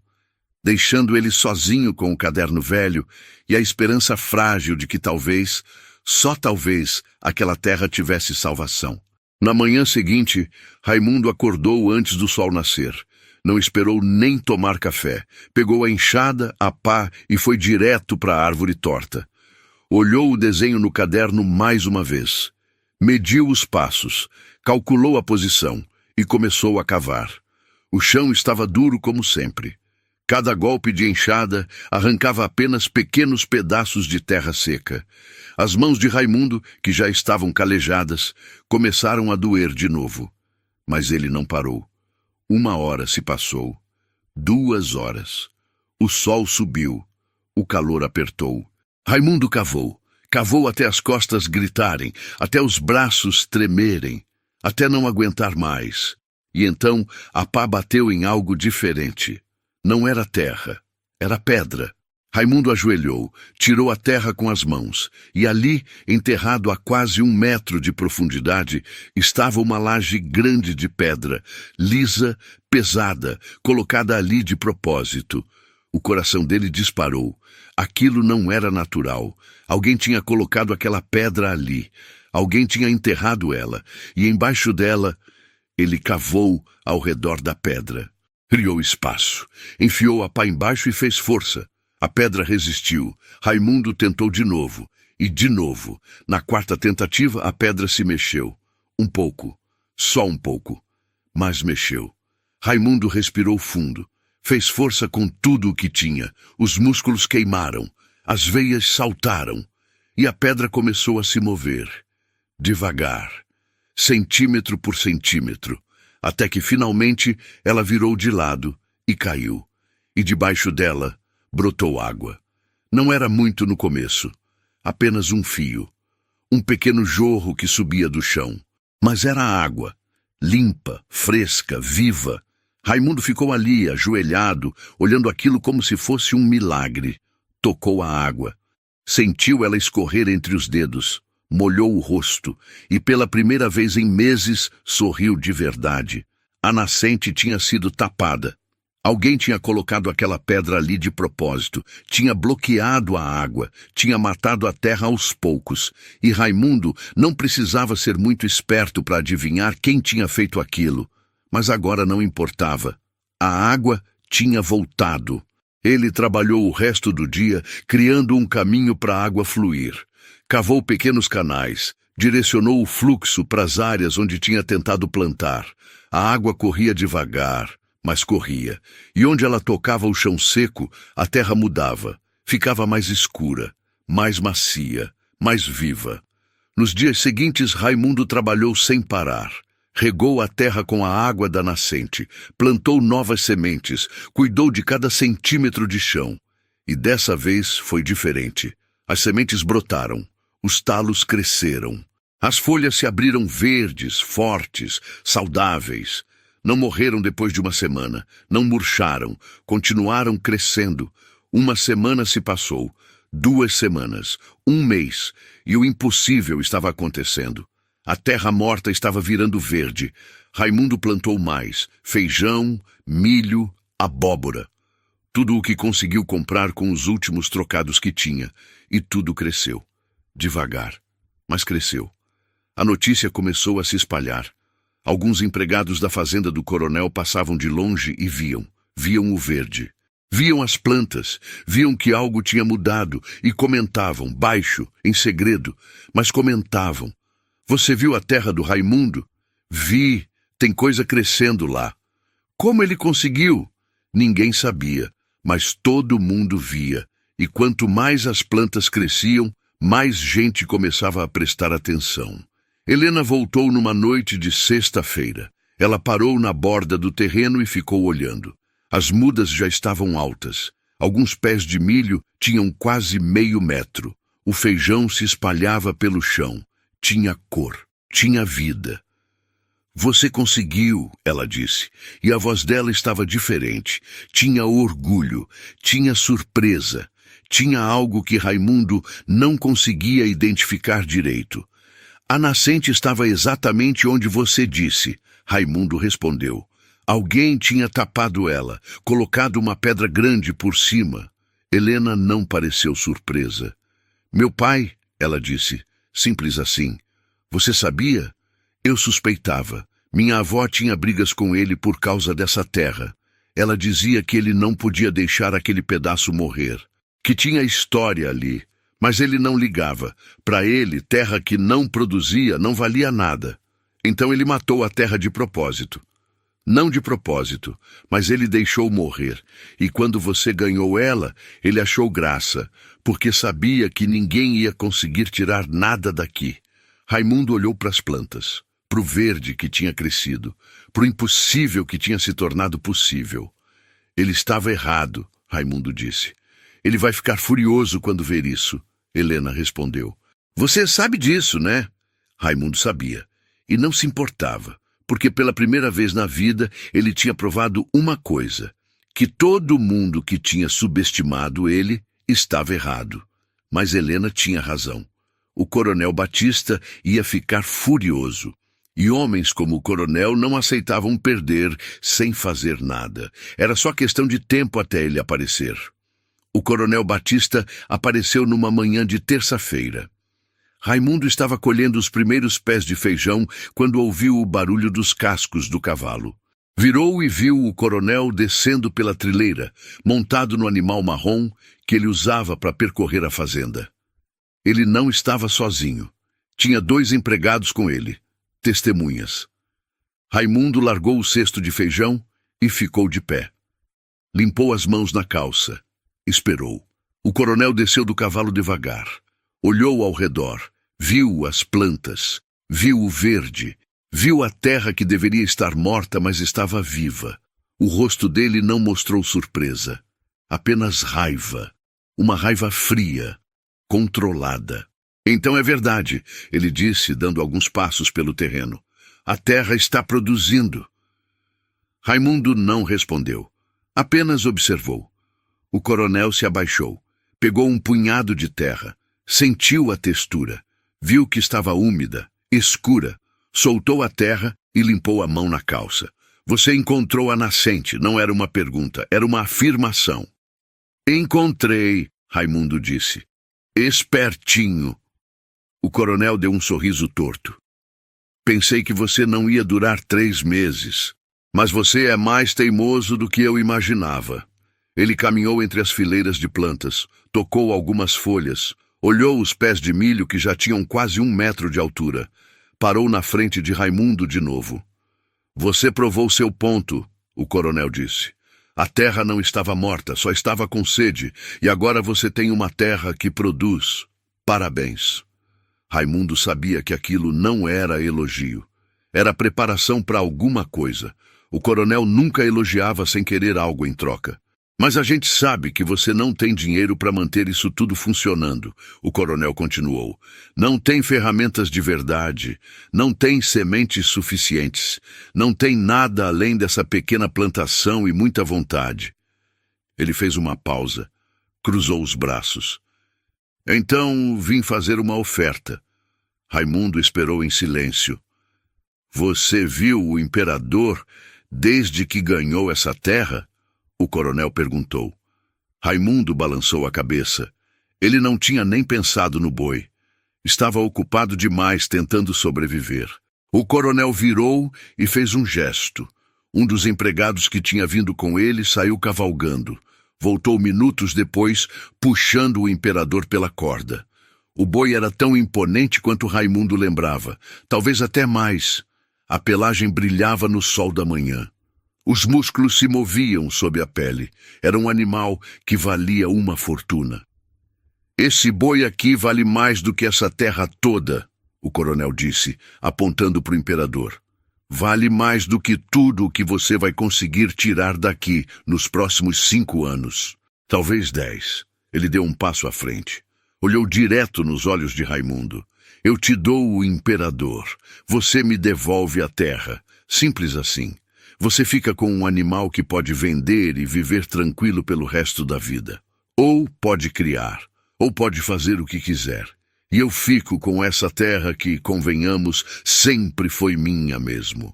deixando ele sozinho com o caderno velho e a esperança frágil de que talvez, só talvez, aquela terra tivesse salvação. Na manhã seguinte, Raimundo acordou antes do sol nascer. Não esperou nem tomar café. Pegou a enxada, a pá e foi direto para a árvore torta. Olhou o desenho no caderno mais uma vez. Mediu os passos, calculou a posição e começou a cavar. O chão estava duro como sempre. Cada golpe de enxada arrancava apenas pequenos pedaços de terra seca. As mãos de Raimundo, que já estavam calejadas, começaram a doer de novo. Mas ele não parou. 1 hora se passou. 2 horas. O sol subiu. O calor apertou. Raimundo cavou. Cavou até as costas gritarem, até os braços tremerem, até não aguentar mais. E então a pá bateu em algo diferente. Não era terra, era pedra. Raimundo ajoelhou, tirou a terra com as mãos, e ali, enterrado a quase 1 metro de profundidade, estava uma laje grande de pedra, lisa, pesada, colocada ali de propósito. O coração dele disparou. Aquilo não era natural. Alguém tinha colocado aquela pedra ali. Alguém tinha enterrado ela, e embaixo dela, ele cavou ao redor da pedra. Criou espaço, enfiou a pá embaixo e fez força. A pedra resistiu. Raimundo tentou de novo. E de novo. Na 4ª tentativa, a pedra se mexeu. Um pouco. Só um pouco. Mas mexeu. Raimundo respirou fundo. Fez força com tudo o que tinha. Os músculos queimaram. As veias saltaram. E a pedra começou a se mover. Devagar. Centímetro por centímetro. Até que finalmente ela virou de lado e caiu. E debaixo dela brotou água. Não era muito no começo. Apenas um fio. Um pequeno jorro que subia do chão. Mas era água. Limpa, fresca, viva. Raimundo ficou ali, ajoelhado, olhando aquilo como se fosse um milagre. Tocou a água. Sentiu ela escorrer entre os dedos. Molhou o rosto e, pela primeira vez em meses, sorriu de verdade. A nascente tinha sido tapada. Alguém tinha colocado aquela pedra ali de propósito, tinha bloqueado a água, tinha matado a terra aos poucos, e Raimundo não precisava ser muito esperto para adivinhar quem tinha feito aquilo. Mas agora não importava. A água tinha voltado. Ele trabalhou o resto do dia, criando um caminho para a água fluir. Cavou pequenos canais, direcionou o fluxo para as áreas onde tinha tentado plantar. A água corria devagar, mas corria. E onde ela tocava o chão seco, a terra mudava. Ficava mais escura, mais macia, mais viva. Nos dias seguintes, Raimundo trabalhou sem parar. Regou a terra com a água da nascente, plantou novas sementes, cuidou de cada centímetro de chão. E dessa vez foi diferente. As sementes brotaram, os talos cresceram. As folhas se abriram verdes, fortes, saudáveis. Não morreram depois de uma semana, não murcharam, continuaram crescendo. 1 semana se passou, 2 semanas, 1 mês, e o impossível estava acontecendo. A terra morta estava virando verde. Raimundo plantou mais: feijão, milho, abóbora. Tudo o que conseguiu comprar com os últimos trocados que tinha. E tudo cresceu. Devagar, mas cresceu. A notícia começou a se espalhar. Alguns empregados da fazenda do coronel passavam de longe e viam o verde. Viam as plantas, viam que algo tinha mudado e comentavam, baixo, em segredo, mas comentavam. Você viu a terra do Raimundo? Vi, tem coisa crescendo lá. Como ele conseguiu? Ninguém sabia, mas todo mundo via. E quanto mais as plantas cresciam, mais gente começava a prestar atenção. Helena voltou numa noite de sexta-feira. Ela parou na borda do terreno e ficou olhando. As mudas já estavam altas. Alguns pés de milho tinham quase meio metro. O feijão se espalhava pelo chão. Tinha cor, tinha vida. Você conseguiu, ela disse, e a voz dela estava diferente. Tinha orgulho, tinha surpresa, tinha algo que Raimundo não conseguia identificar direito. A nascente estava exatamente onde você disse, Raimundo respondeu. Alguém tinha tapado ela, colocado uma pedra grande por cima. Helena não pareceu surpresa. Meu pai, ela disse, simples assim. Você sabia? Eu suspeitava. Minha avó tinha brigas com ele por causa dessa terra. Ela dizia que ele não podia deixar aquele pedaço morrer, que tinha história ali. Mas ele não ligava. Para ele, terra que não produzia não valia nada. Então ele matou a terra de propósito. Não de propósito, mas ele deixou morrer. E quando você ganhou ela, ele achou graça, porque sabia que ninguém ia conseguir tirar nada daqui. Raimundo olhou para as plantas, para o verde que tinha crescido, para o impossível que tinha se tornado possível. Ele estava errado, Raimundo disse. Ele vai ficar furioso quando ver isso. Helena respondeu. Você sabe disso, né? Raimundo sabia. E não se importava, porque pela primeira vez na vida ele tinha provado uma coisa, que todo mundo que tinha subestimado ele estava errado. Mas Helena tinha razão. O coronel Batista ia ficar furioso. E homens como o coronel não aceitavam perder sem fazer nada. Era só questão de tempo até ele aparecer. O coronel Batista apareceu numa manhã de terça-feira. Raimundo estava colhendo os primeiros pés de feijão quando ouviu o barulho dos cascos do cavalo. Virou e viu o coronel descendo pela trileira, montado no animal marrom que ele usava para percorrer a fazenda. Ele não estava sozinho. Tinha 2 empregados com ele, testemunhas. Raimundo largou o cesto de feijão e ficou de pé. Limpou as mãos na calça. Esperou. O coronel desceu do cavalo devagar. Olhou ao redor. Viu as plantas. Viu o verde. Viu a terra que deveria estar morta, mas estava viva. O rosto dele não mostrou surpresa. Apenas raiva. Uma raiva fria, controlada. Então é verdade, ele disse, dando alguns passos pelo terreno. A terra está produzindo. Raimundo não respondeu. Apenas observou. O coronel se abaixou. Pegou um punhado de terra. Sentiu a textura. Viu que estava úmida, escura. Soltou a terra e limpou a mão na calça. Você encontrou a nascente, não era uma pergunta, era uma afirmação. Encontrei, Raimundo disse. Espertinho. O coronel deu um sorriso torto. Pensei que você não ia durar 3 meses, mas você é mais teimoso do que eu imaginava. Ele caminhou entre as fileiras de plantas, tocou algumas folhas, olhou os pés de milho que já tinham quase 1 metro de altura. Parou na frente de Raimundo de novo. Você provou seu ponto, o coronel disse. A terra não estava morta, só estava com sede, e agora você tem uma terra que produz. Parabéns. Raimundo sabia que aquilo não era elogio. Era preparação para alguma coisa. O coronel nunca elogiava sem querer algo em troca. Mas a gente sabe que você não tem dinheiro para manter isso tudo funcionando, o coronel continuou. Não tem ferramentas de verdade, não tem sementes suficientes, não tem nada além dessa pequena plantação e muita vontade. Ele fez uma pausa, cruzou os braços. Então vim fazer uma oferta. Raimundo esperou em silêncio. Você viu o imperador desde que ganhou essa terra? O coronel perguntou. Raimundo balançou a cabeça. Ele não tinha nem pensado no boi. Estava ocupado demais tentando sobreviver. O coronel virou e fez um gesto. Um dos empregados que tinha vindo com ele saiu cavalgando. Voltou minutos depois, puxando o imperador pela corda. O boi era tão imponente quanto Raimundo lembrava, talvez até mais. A pelagem brilhava no sol da manhã. Os músculos se moviam sob a pele. Era um animal que valia uma fortuna. Esse boi aqui vale mais do que essa terra toda, o coronel disse, apontando para o imperador. Vale mais do que tudo o que você vai conseguir tirar daqui nos próximos 5 anos. Talvez 10. Ele deu um passo à frente. Olhou direto nos olhos de Raimundo. Eu te dou o imperador. Você me devolve a terra. Simples assim. Você fica com um animal que pode vender e viver tranquilo pelo resto da vida. Ou pode criar, ou pode fazer o que quiser. E eu fico com essa terra que, convenhamos, sempre foi minha mesmo.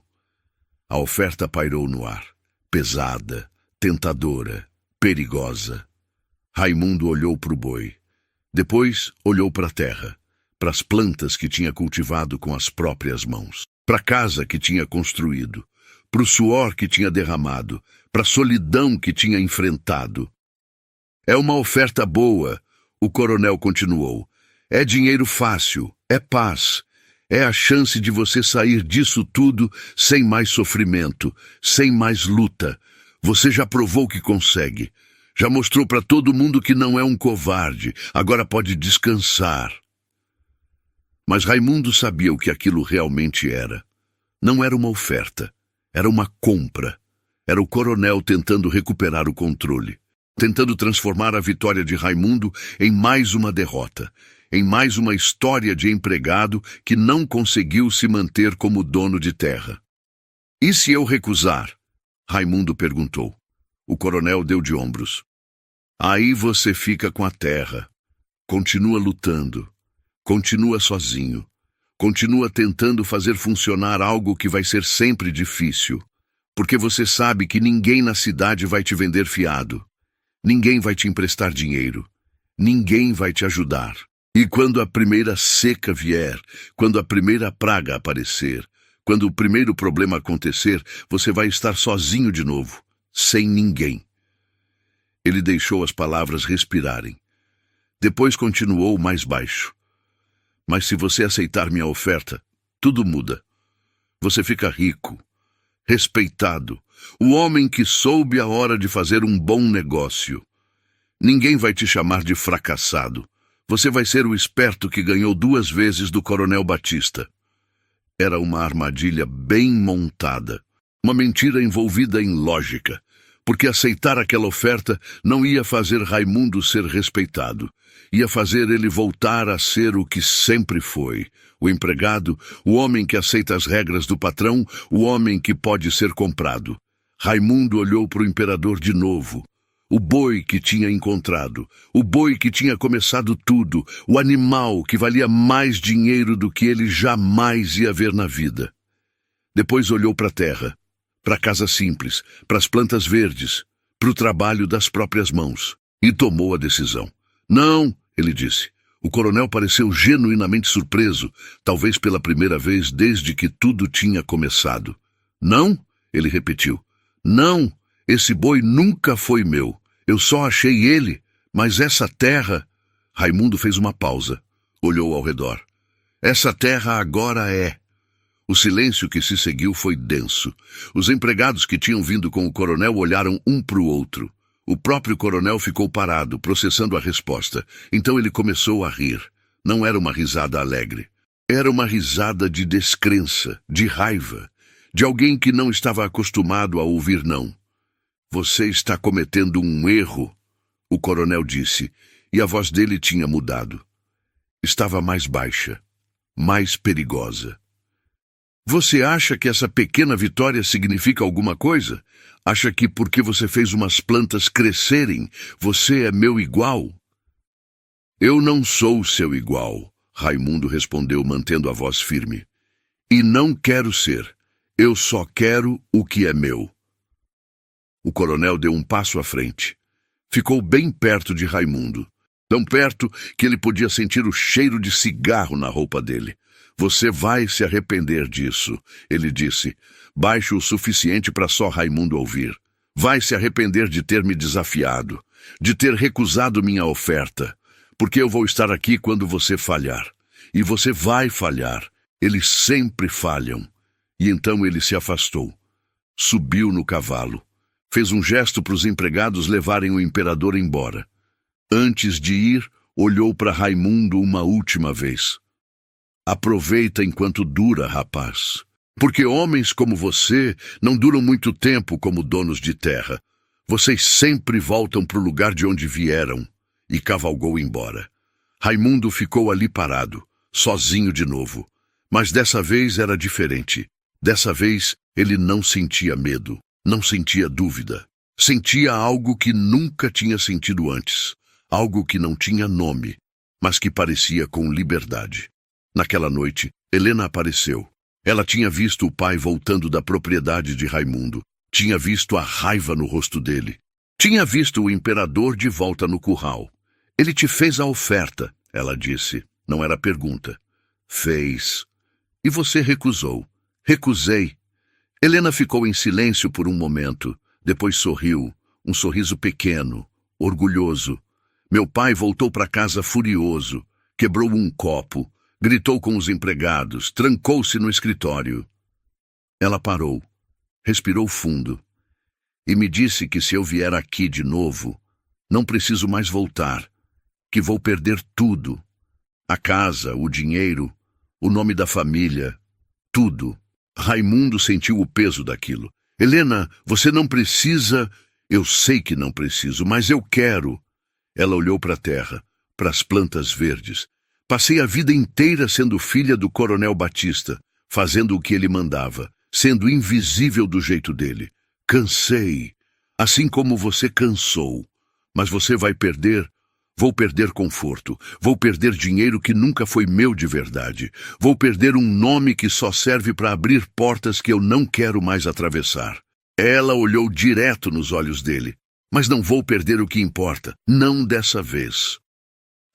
A oferta pairou no ar, pesada, tentadora, perigosa. Raimundo olhou para o boi. Depois olhou para a terra, para as plantas que tinha cultivado com as próprias mãos, para a casa que tinha construído, para o suor que tinha derramado, para a solidão que tinha enfrentado. É uma oferta boa, o coronel continuou. É dinheiro fácil, é paz, é a chance de você sair disso tudo sem mais sofrimento, sem mais luta. Você já provou que consegue. Já mostrou para todo mundo que não é um covarde. Agora pode descansar. Mas Raimundo sabia o que aquilo realmente era. Não era uma oferta. Era uma compra. Era o coronel tentando recuperar o controle. tentando transformar a vitória de Raimundo em mais uma derrota, em mais uma história de empregado que não conseguiu se manter como dono de terra. "E se eu recusar?" Raimundo perguntou. O coronel deu de ombros. "Aí você fica com a terra. Continua lutando. Continua sozinho. Continua tentando fazer funcionar algo que vai ser sempre difícil. Porque você sabe que ninguém na cidade vai te vender fiado. Ninguém vai te emprestar dinheiro. Ninguém vai te ajudar. E quando a primeira seca vier, quando a primeira praga aparecer, quando o primeiro problema acontecer, você vai estar sozinho de novo, sem ninguém." Ele deixou as palavras respirarem. Depois continuou mais baixo. "Mas se você aceitar minha oferta, tudo muda. Você fica rico, respeitado, o homem que soube a hora de fazer um bom negócio. Ninguém vai te chamar de fracassado. Você vai ser o esperto que ganhou 2 vezes do Coronel Batista." Era uma armadilha bem montada, uma mentira envolvida em lógica, porque aceitar aquela oferta não ia fazer Raimundo ser respeitado. Ia fazer ele voltar a ser o que sempre foi, o empregado, o homem que aceita as regras do patrão, o homem que pode ser comprado. Raimundo olhou para o imperador de novo. O boi que tinha encontrado, o boi que tinha começado tudo, o animal que valia mais dinheiro do que ele jamais ia ver na vida. Depois olhou para a terra, para a casa simples, para as plantas verdes, para o trabalho das próprias mãos, e tomou a decisão. "Não", ele disse. O coronel pareceu genuinamente surpreso, talvez pela primeira vez desde que tudo tinha começado. "Não", ele repetiu. "Não, esse boi nunca foi meu. Eu só achei ele, mas essa terra..." Raimundo fez uma pausa, olhou ao redor. "Essa terra agora é..." O silêncio que se seguiu foi denso. Os empregados que tinham vindo com o coronel olharam um para o outro. O próprio coronel ficou parado, processando a resposta. Então ele começou a rir. Não era uma risada alegre. Era uma risada de descrença, de raiva, de alguém que não estava acostumado a ouvir não. "Você está cometendo um erro", o coronel disse, e a voz dele tinha mudado. Estava mais baixa, mais perigosa. "Você acha que essa pequena vitória significa alguma coisa? Acha que porque você fez umas plantas crescerem, você é meu igual?" "Eu não sou seu igual", Raimundo respondeu, mantendo a voz firme. "E não quero ser. Eu só quero o que é meu." O coronel deu um passo à frente. Ficou bem perto de Raimundo. Tão perto que ele podia sentir o cheiro de cigarro na roupa dele. "Você vai se arrepender disso", ele disse, baixo o suficiente para só Raimundo ouvir. "Vai se arrepender de ter me desafiado, de ter recusado minha oferta, porque eu vou estar aqui quando você falhar. E você vai falhar. Eles sempre falham." E então ele se afastou. Subiu no cavalo. Fez um gesto para os empregados levarem o imperador embora. Antes de ir, olhou para Raimundo uma última vez. "Aproveita enquanto dura, rapaz. Porque homens como você não duram muito tempo como donos de terra. Vocês sempre voltam para o lugar de onde vieram." E cavalgou embora. Raimundo ficou ali parado, sozinho de novo. Mas dessa vez era diferente. Dessa vez ele não sentia medo, não sentia dúvida. Sentia algo que nunca tinha sentido antes. Algo que não tinha nome, mas que parecia com liberdade. Naquela noite, Helena apareceu. Ela tinha visto o pai voltando da propriedade de Raimundo. Tinha visto a raiva no rosto dele. Tinha visto o imperador de volta no curral. "Ele te fez a oferta", ela disse. Não era pergunta. "Fez. E você recusou." "Recusei." Helena ficou em silêncio por um momento. Depois sorriu. Um sorriso pequeno, orgulhoso. Meu pai voltou para casa furioso. Quebrou um copo. Gritou com os empregados. Trancou-se no escritório. Ela parou. Respirou fundo. E me disse que se eu vier aqui de novo, não preciso mais voltar. Que vou perder tudo. A casa, o dinheiro, o nome da família. Tudo. Raimundo sentiu o peso daquilo. "Helena, você não precisa..." Eu sei que não preciso, mas eu quero. Ela olhou para a terra, para as plantas verdes. Passei a vida inteira sendo filha do Coronel Batista, fazendo o que ele mandava, sendo invisível do jeito dele. Cansei, assim como você cansou. Mas você vai perder. Vou perder conforto. Vou perder dinheiro que nunca foi meu de verdade. Vou perder um nome que só serve para abrir portas que eu não quero mais atravessar. Ela olhou direto nos olhos dele. Mas não vou perder o que importa. Não dessa vez.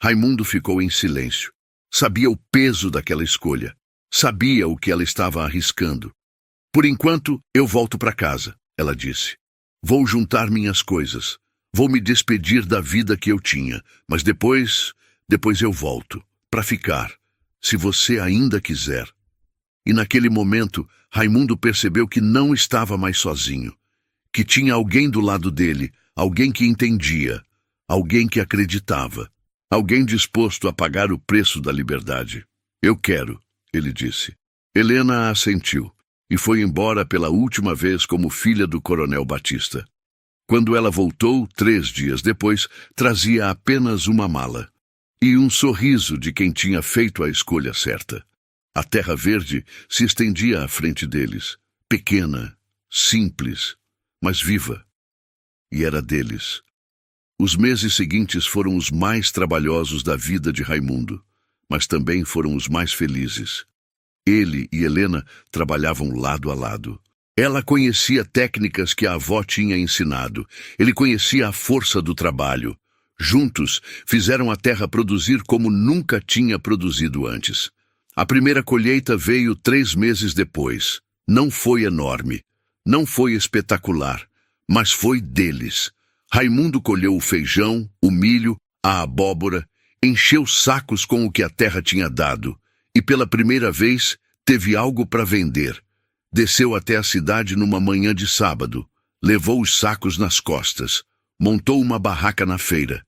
Raimundo ficou em silêncio. Sabia o peso daquela escolha. Sabia o que ela estava arriscando. Por enquanto, eu volto para casa, ela disse. Vou juntar minhas coisas. Vou me despedir da vida que eu tinha. Mas depois eu volto. Para ficar. Se você ainda quiser. E naquele momento, Raimundo percebeu que não estava mais sozinho. Que tinha alguém do lado dele. Alguém que entendia. Alguém que acreditava. Alguém disposto a pagar o preço da liberdade. Eu quero, ele disse. Helena assentiu e foi embora pela última vez como filha do Coronel Batista. Quando ela voltou, 3 dias depois, trazia apenas uma mala e um sorriso de quem tinha feito a escolha certa. A terra verde se estendia à frente deles, pequena, simples, mas viva. E era deles. Os meses seguintes foram os mais trabalhosos da vida de Raimundo, mas também foram os mais felizes. Ele e Helena trabalhavam lado a lado. Ela conhecia técnicas que a avó tinha ensinado. Ele conhecia a força do trabalho. Juntos, fizeram a terra produzir como nunca tinha produzido antes. A primeira colheita veio 3 meses depois. Não foi enorme, não foi espetacular, mas foi deles. Raimundo colheu o feijão, o milho, a abóbora, encheu sacos com o que a terra tinha dado e, pela primeira vez, teve algo para vender. Desceu até a cidade numa manhã de sábado, levou os sacos nas costas, montou uma barraca na feira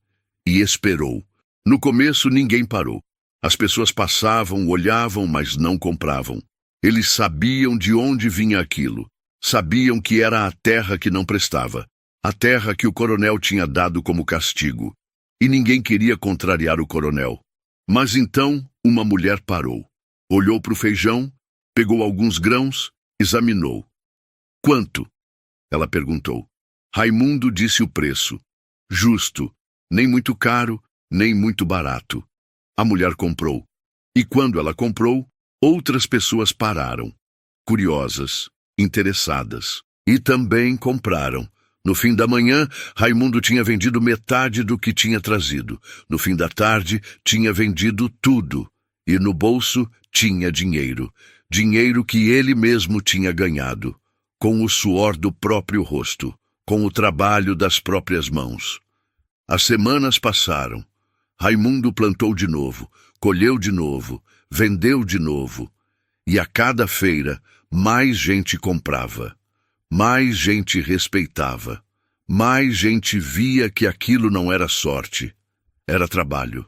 e esperou. No começo, ninguém parou. As pessoas passavam, olhavam, mas não compravam. Eles sabiam de onde vinha aquilo. Sabiam que era a terra que não prestava. A terra que o coronel tinha dado como castigo. E ninguém queria contrariar o coronel. Mas então uma mulher parou. Olhou para o feijão, pegou alguns grãos, examinou. Quanto? Ela perguntou. Raimundo disse o preço. Justo, nem muito caro, nem muito barato. A mulher comprou. E quando ela comprou, outras pessoas pararam. Curiosas, interessadas. E também compraram. No fim da manhã, Raimundo tinha vendido metade do que tinha trazido. No fim da tarde, tinha vendido tudo. E no bolso tinha dinheiro. Dinheiro que ele mesmo tinha ganhado. Com o suor do próprio rosto. Com o trabalho das próprias mãos. As semanas passaram. Raimundo plantou de novo, colheu de novo, vendeu de novo. E a cada feira, mais gente comprava. Mais gente respeitava. Mais gente via que aquilo não era sorte. Era trabalho.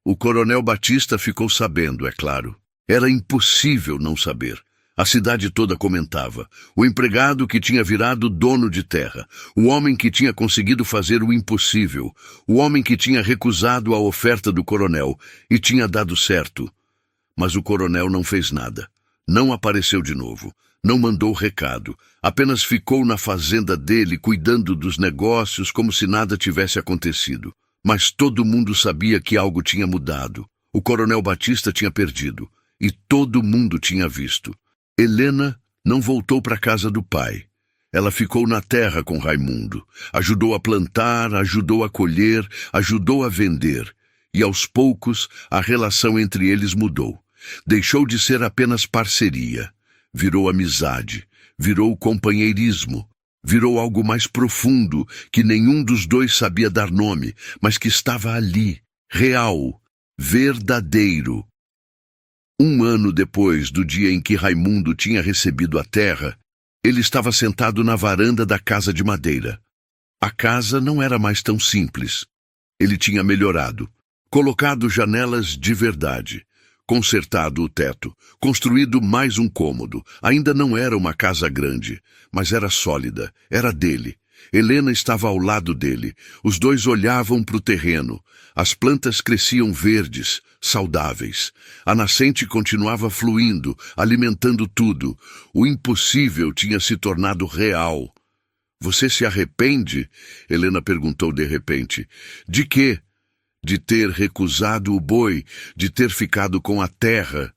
O Coronel Batista ficou sabendo, é claro. Era impossível não saber. A cidade toda comentava. O empregado que tinha virado dono de terra. O homem que tinha conseguido fazer o impossível. O homem que tinha recusado a oferta do coronel e tinha dado certo. Mas o coronel não fez nada. Não apareceu de novo. Não mandou recado. Apenas ficou na fazenda dele cuidando dos negócios como se nada tivesse acontecido. Mas todo mundo sabia que algo tinha mudado. O Coronel Batista tinha perdido. E todo mundo tinha visto. Helena não voltou para a casa do pai. Ela ficou na terra com Raimundo. Ajudou a plantar, ajudou a colher, ajudou a vender. E aos poucos a relação entre eles mudou. Deixou de ser apenas parceria. Virou amizade. Virou companheirismo. Virou algo mais profundo que nenhum dos dois sabia dar nome, mas que estava ali, real, verdadeiro. 1 ano depois do dia em que Raimundo tinha recebido a terra, ele estava sentado na varanda da casa de madeira. A casa não era mais tão simples. Ele tinha melhorado, colocado janelas de verdade, consertado o teto, construído mais um cômodo. Ainda não era uma casa grande, mas era sólida, era dele. Helena estava ao lado dele. Os dois olhavam para o terreno. As plantas cresciam verdes, saudáveis. A nascente continuava fluindo, alimentando tudo. O impossível tinha se tornado real. Você se arrepende? Helena perguntou de repente. De quê? De ter recusado o boi, de ter ficado com a terra.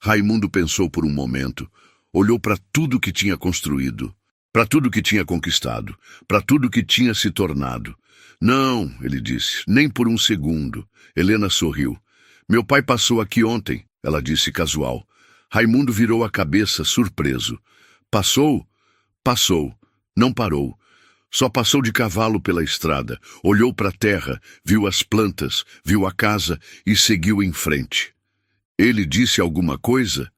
Raimundo pensou por um momento. Olhou para tudo que tinha construído, para tudo que tinha conquistado, para tudo que tinha se tornado. Não, ele disse, nem por um segundo. Helena sorriu. Meu pai passou aqui ontem, ela disse casual. Raimundo virou a cabeça, surpreso. Passou? Passou. Não parou. Só passou de cavalo pela estrada, olhou para a terra, viu as plantas, viu a casa e seguiu em frente. Ele disse alguma coisa?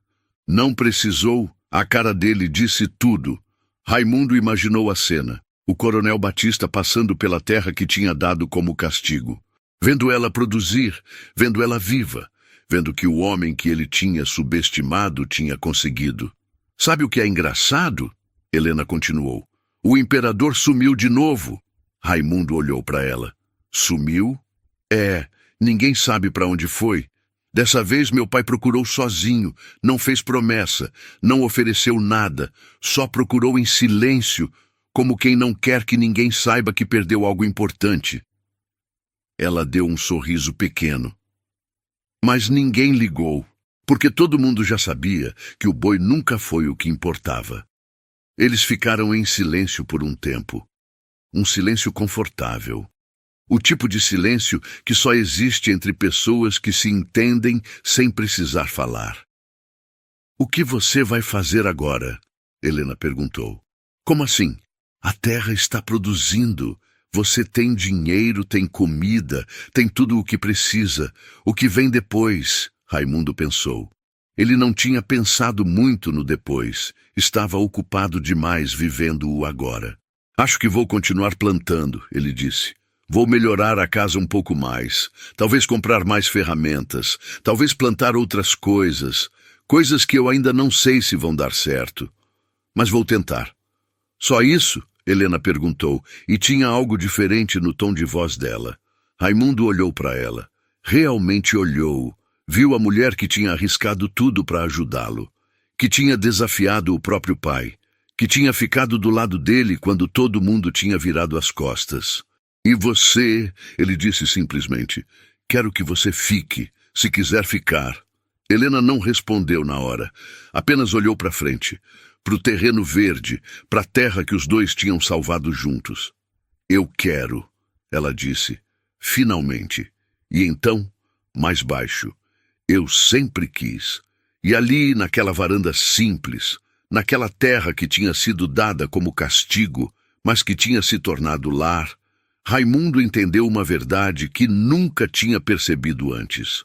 Não precisou. A cara dele disse tudo. Raimundo imaginou a cena. O coronel Batista passando pela terra que tinha dado como castigo. Vendo ela produzir, vendo ela viva, vendo que o homem que ele tinha subestimado tinha conseguido. Sabe o que é engraçado? Helena continuou. O imperador sumiu de novo. Raimundo olhou para ela. Sumiu? Ninguém sabe para onde foi. Dessa vez meu pai procurou sozinho, não fez promessa, não ofereceu nada, só procurou em silêncio, como quem não quer que ninguém saiba que perdeu algo importante. Ela deu um sorriso pequeno. Mas ninguém ligou, porque todo mundo já sabia que o boi nunca foi o que importava. Eles ficaram em silêncio por um tempo. Um silêncio confortável. O tipo de silêncio que só existe entre pessoas que se entendem sem precisar falar. O que você vai fazer agora? Helena perguntou. Como assim? A terra está produzindo. Você tem dinheiro, tem comida, tem tudo o que precisa. O que vem depois? Raimundo pensou. Ele não tinha pensado muito no depois. Estava ocupado demais vivendo o agora. Acho que vou continuar plantando, ele disse. Vou melhorar a casa um pouco mais, talvez comprar mais ferramentas, talvez plantar outras coisas, coisas que eu ainda não sei se vão dar certo. Mas vou tentar. Só isso? Helena perguntou, e tinha algo diferente no tom de voz dela. Raimundo olhou para ela. Realmente olhou. Viu a mulher que tinha arriscado tudo para ajudá-lo, que tinha desafiado o próprio pai, que tinha ficado do lado dele quando todo mundo tinha virado as costas. E você, ele disse simplesmente, quero que você fique, se quiser ficar. Helena não respondeu na hora, apenas olhou para frente, para o terreno verde, para a terra que os dois tinham salvado juntos. Eu quero, ela disse, finalmente. E então, mais baixo, eu sempre quis. E ali, naquela varanda simples, naquela terra que tinha sido dada como castigo, mas que tinha se tornado lar, Raimundo entendeu uma verdade que nunca tinha percebido antes.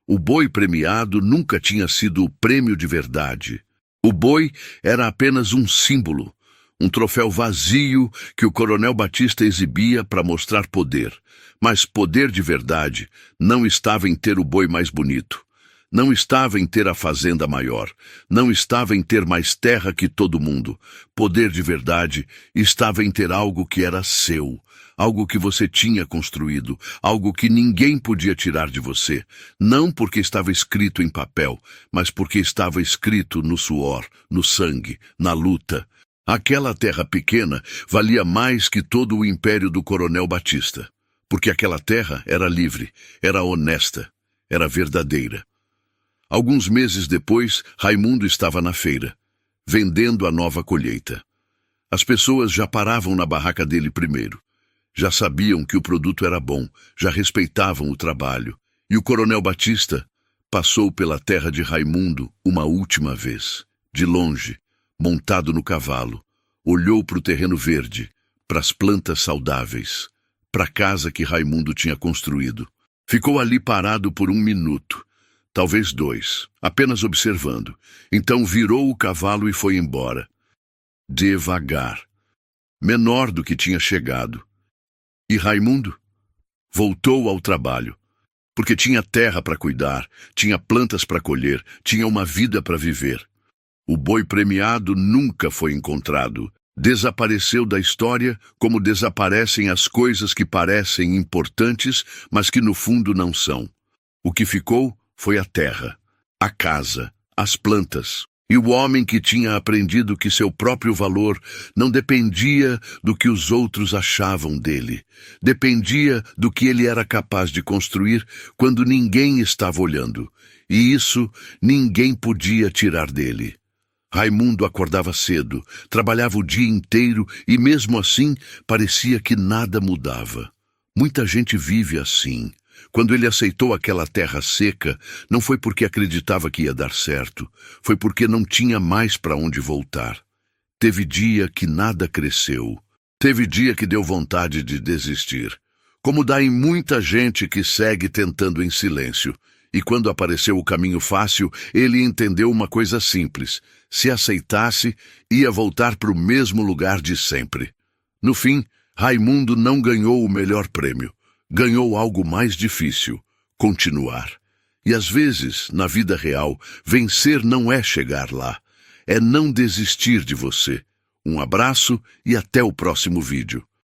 O boi premiado nunca tinha sido o prêmio de verdade. O boi era apenas um símbolo, um troféu vazio que o coronel Batista exibia para mostrar poder. Mas poder de verdade não estava em ter o boi mais bonito. Não estava em ter a fazenda maior. Não estava em ter mais terra que todo mundo. Poder de verdade estava em ter algo que era seu. Algo que você tinha construído, algo que ninguém podia tirar de você, não porque estava escrito em papel, mas porque estava escrito no suor, no sangue, na luta. Aquela terra pequena valia mais que todo o império do coronel Batista, porque aquela terra era livre, era honesta, era verdadeira. Alguns meses depois, Raimundo estava na feira, vendendo a nova colheita. As pessoas já paravam na barraca dele primeiro. Já sabiam que o produto era bom, já respeitavam o trabalho. E o coronel Batista passou pela terra de Raimundo uma última vez, de longe, montado no cavalo. Olhou para o terreno verde, para as plantas saudáveis, para a casa que Raimundo tinha construído. Ficou ali parado por 1 minuto, talvez 2, apenas observando. Então virou o cavalo e foi embora. Devagar. Menor do que tinha chegado. E Raimundo voltou ao trabalho, porque tinha terra para cuidar, tinha plantas para colher, tinha uma vida para viver. O boi premiado nunca foi encontrado. Desapareceu da história como desaparecem as coisas que parecem importantes, mas que no fundo não são. O que ficou foi a terra, a casa, as plantas. E o homem que tinha aprendido que seu próprio valor não dependia do que os outros achavam dele. Dependia do que ele era capaz de construir quando ninguém estava olhando. E isso ninguém podia tirar dele. Raimundo acordava cedo, trabalhava o dia inteiro e mesmo assim parecia que nada mudava. Muita gente vive assim. Quando ele aceitou aquela terra seca, não foi porque acreditava que ia dar certo, foi porque não tinha mais para onde voltar. Teve dia que nada cresceu. Teve dia que deu vontade de desistir. Como dá em muita gente que segue tentando em silêncio. E quando apareceu o caminho fácil, ele entendeu uma coisa simples. Se aceitasse, ia voltar para o mesmo lugar de sempre. No fim, Raimundo não ganhou o melhor prêmio. Ganhou algo mais difícil: continuar. E às vezes, na vida real, vencer não é chegar lá. É não desistir de você. Um abraço e até o próximo vídeo.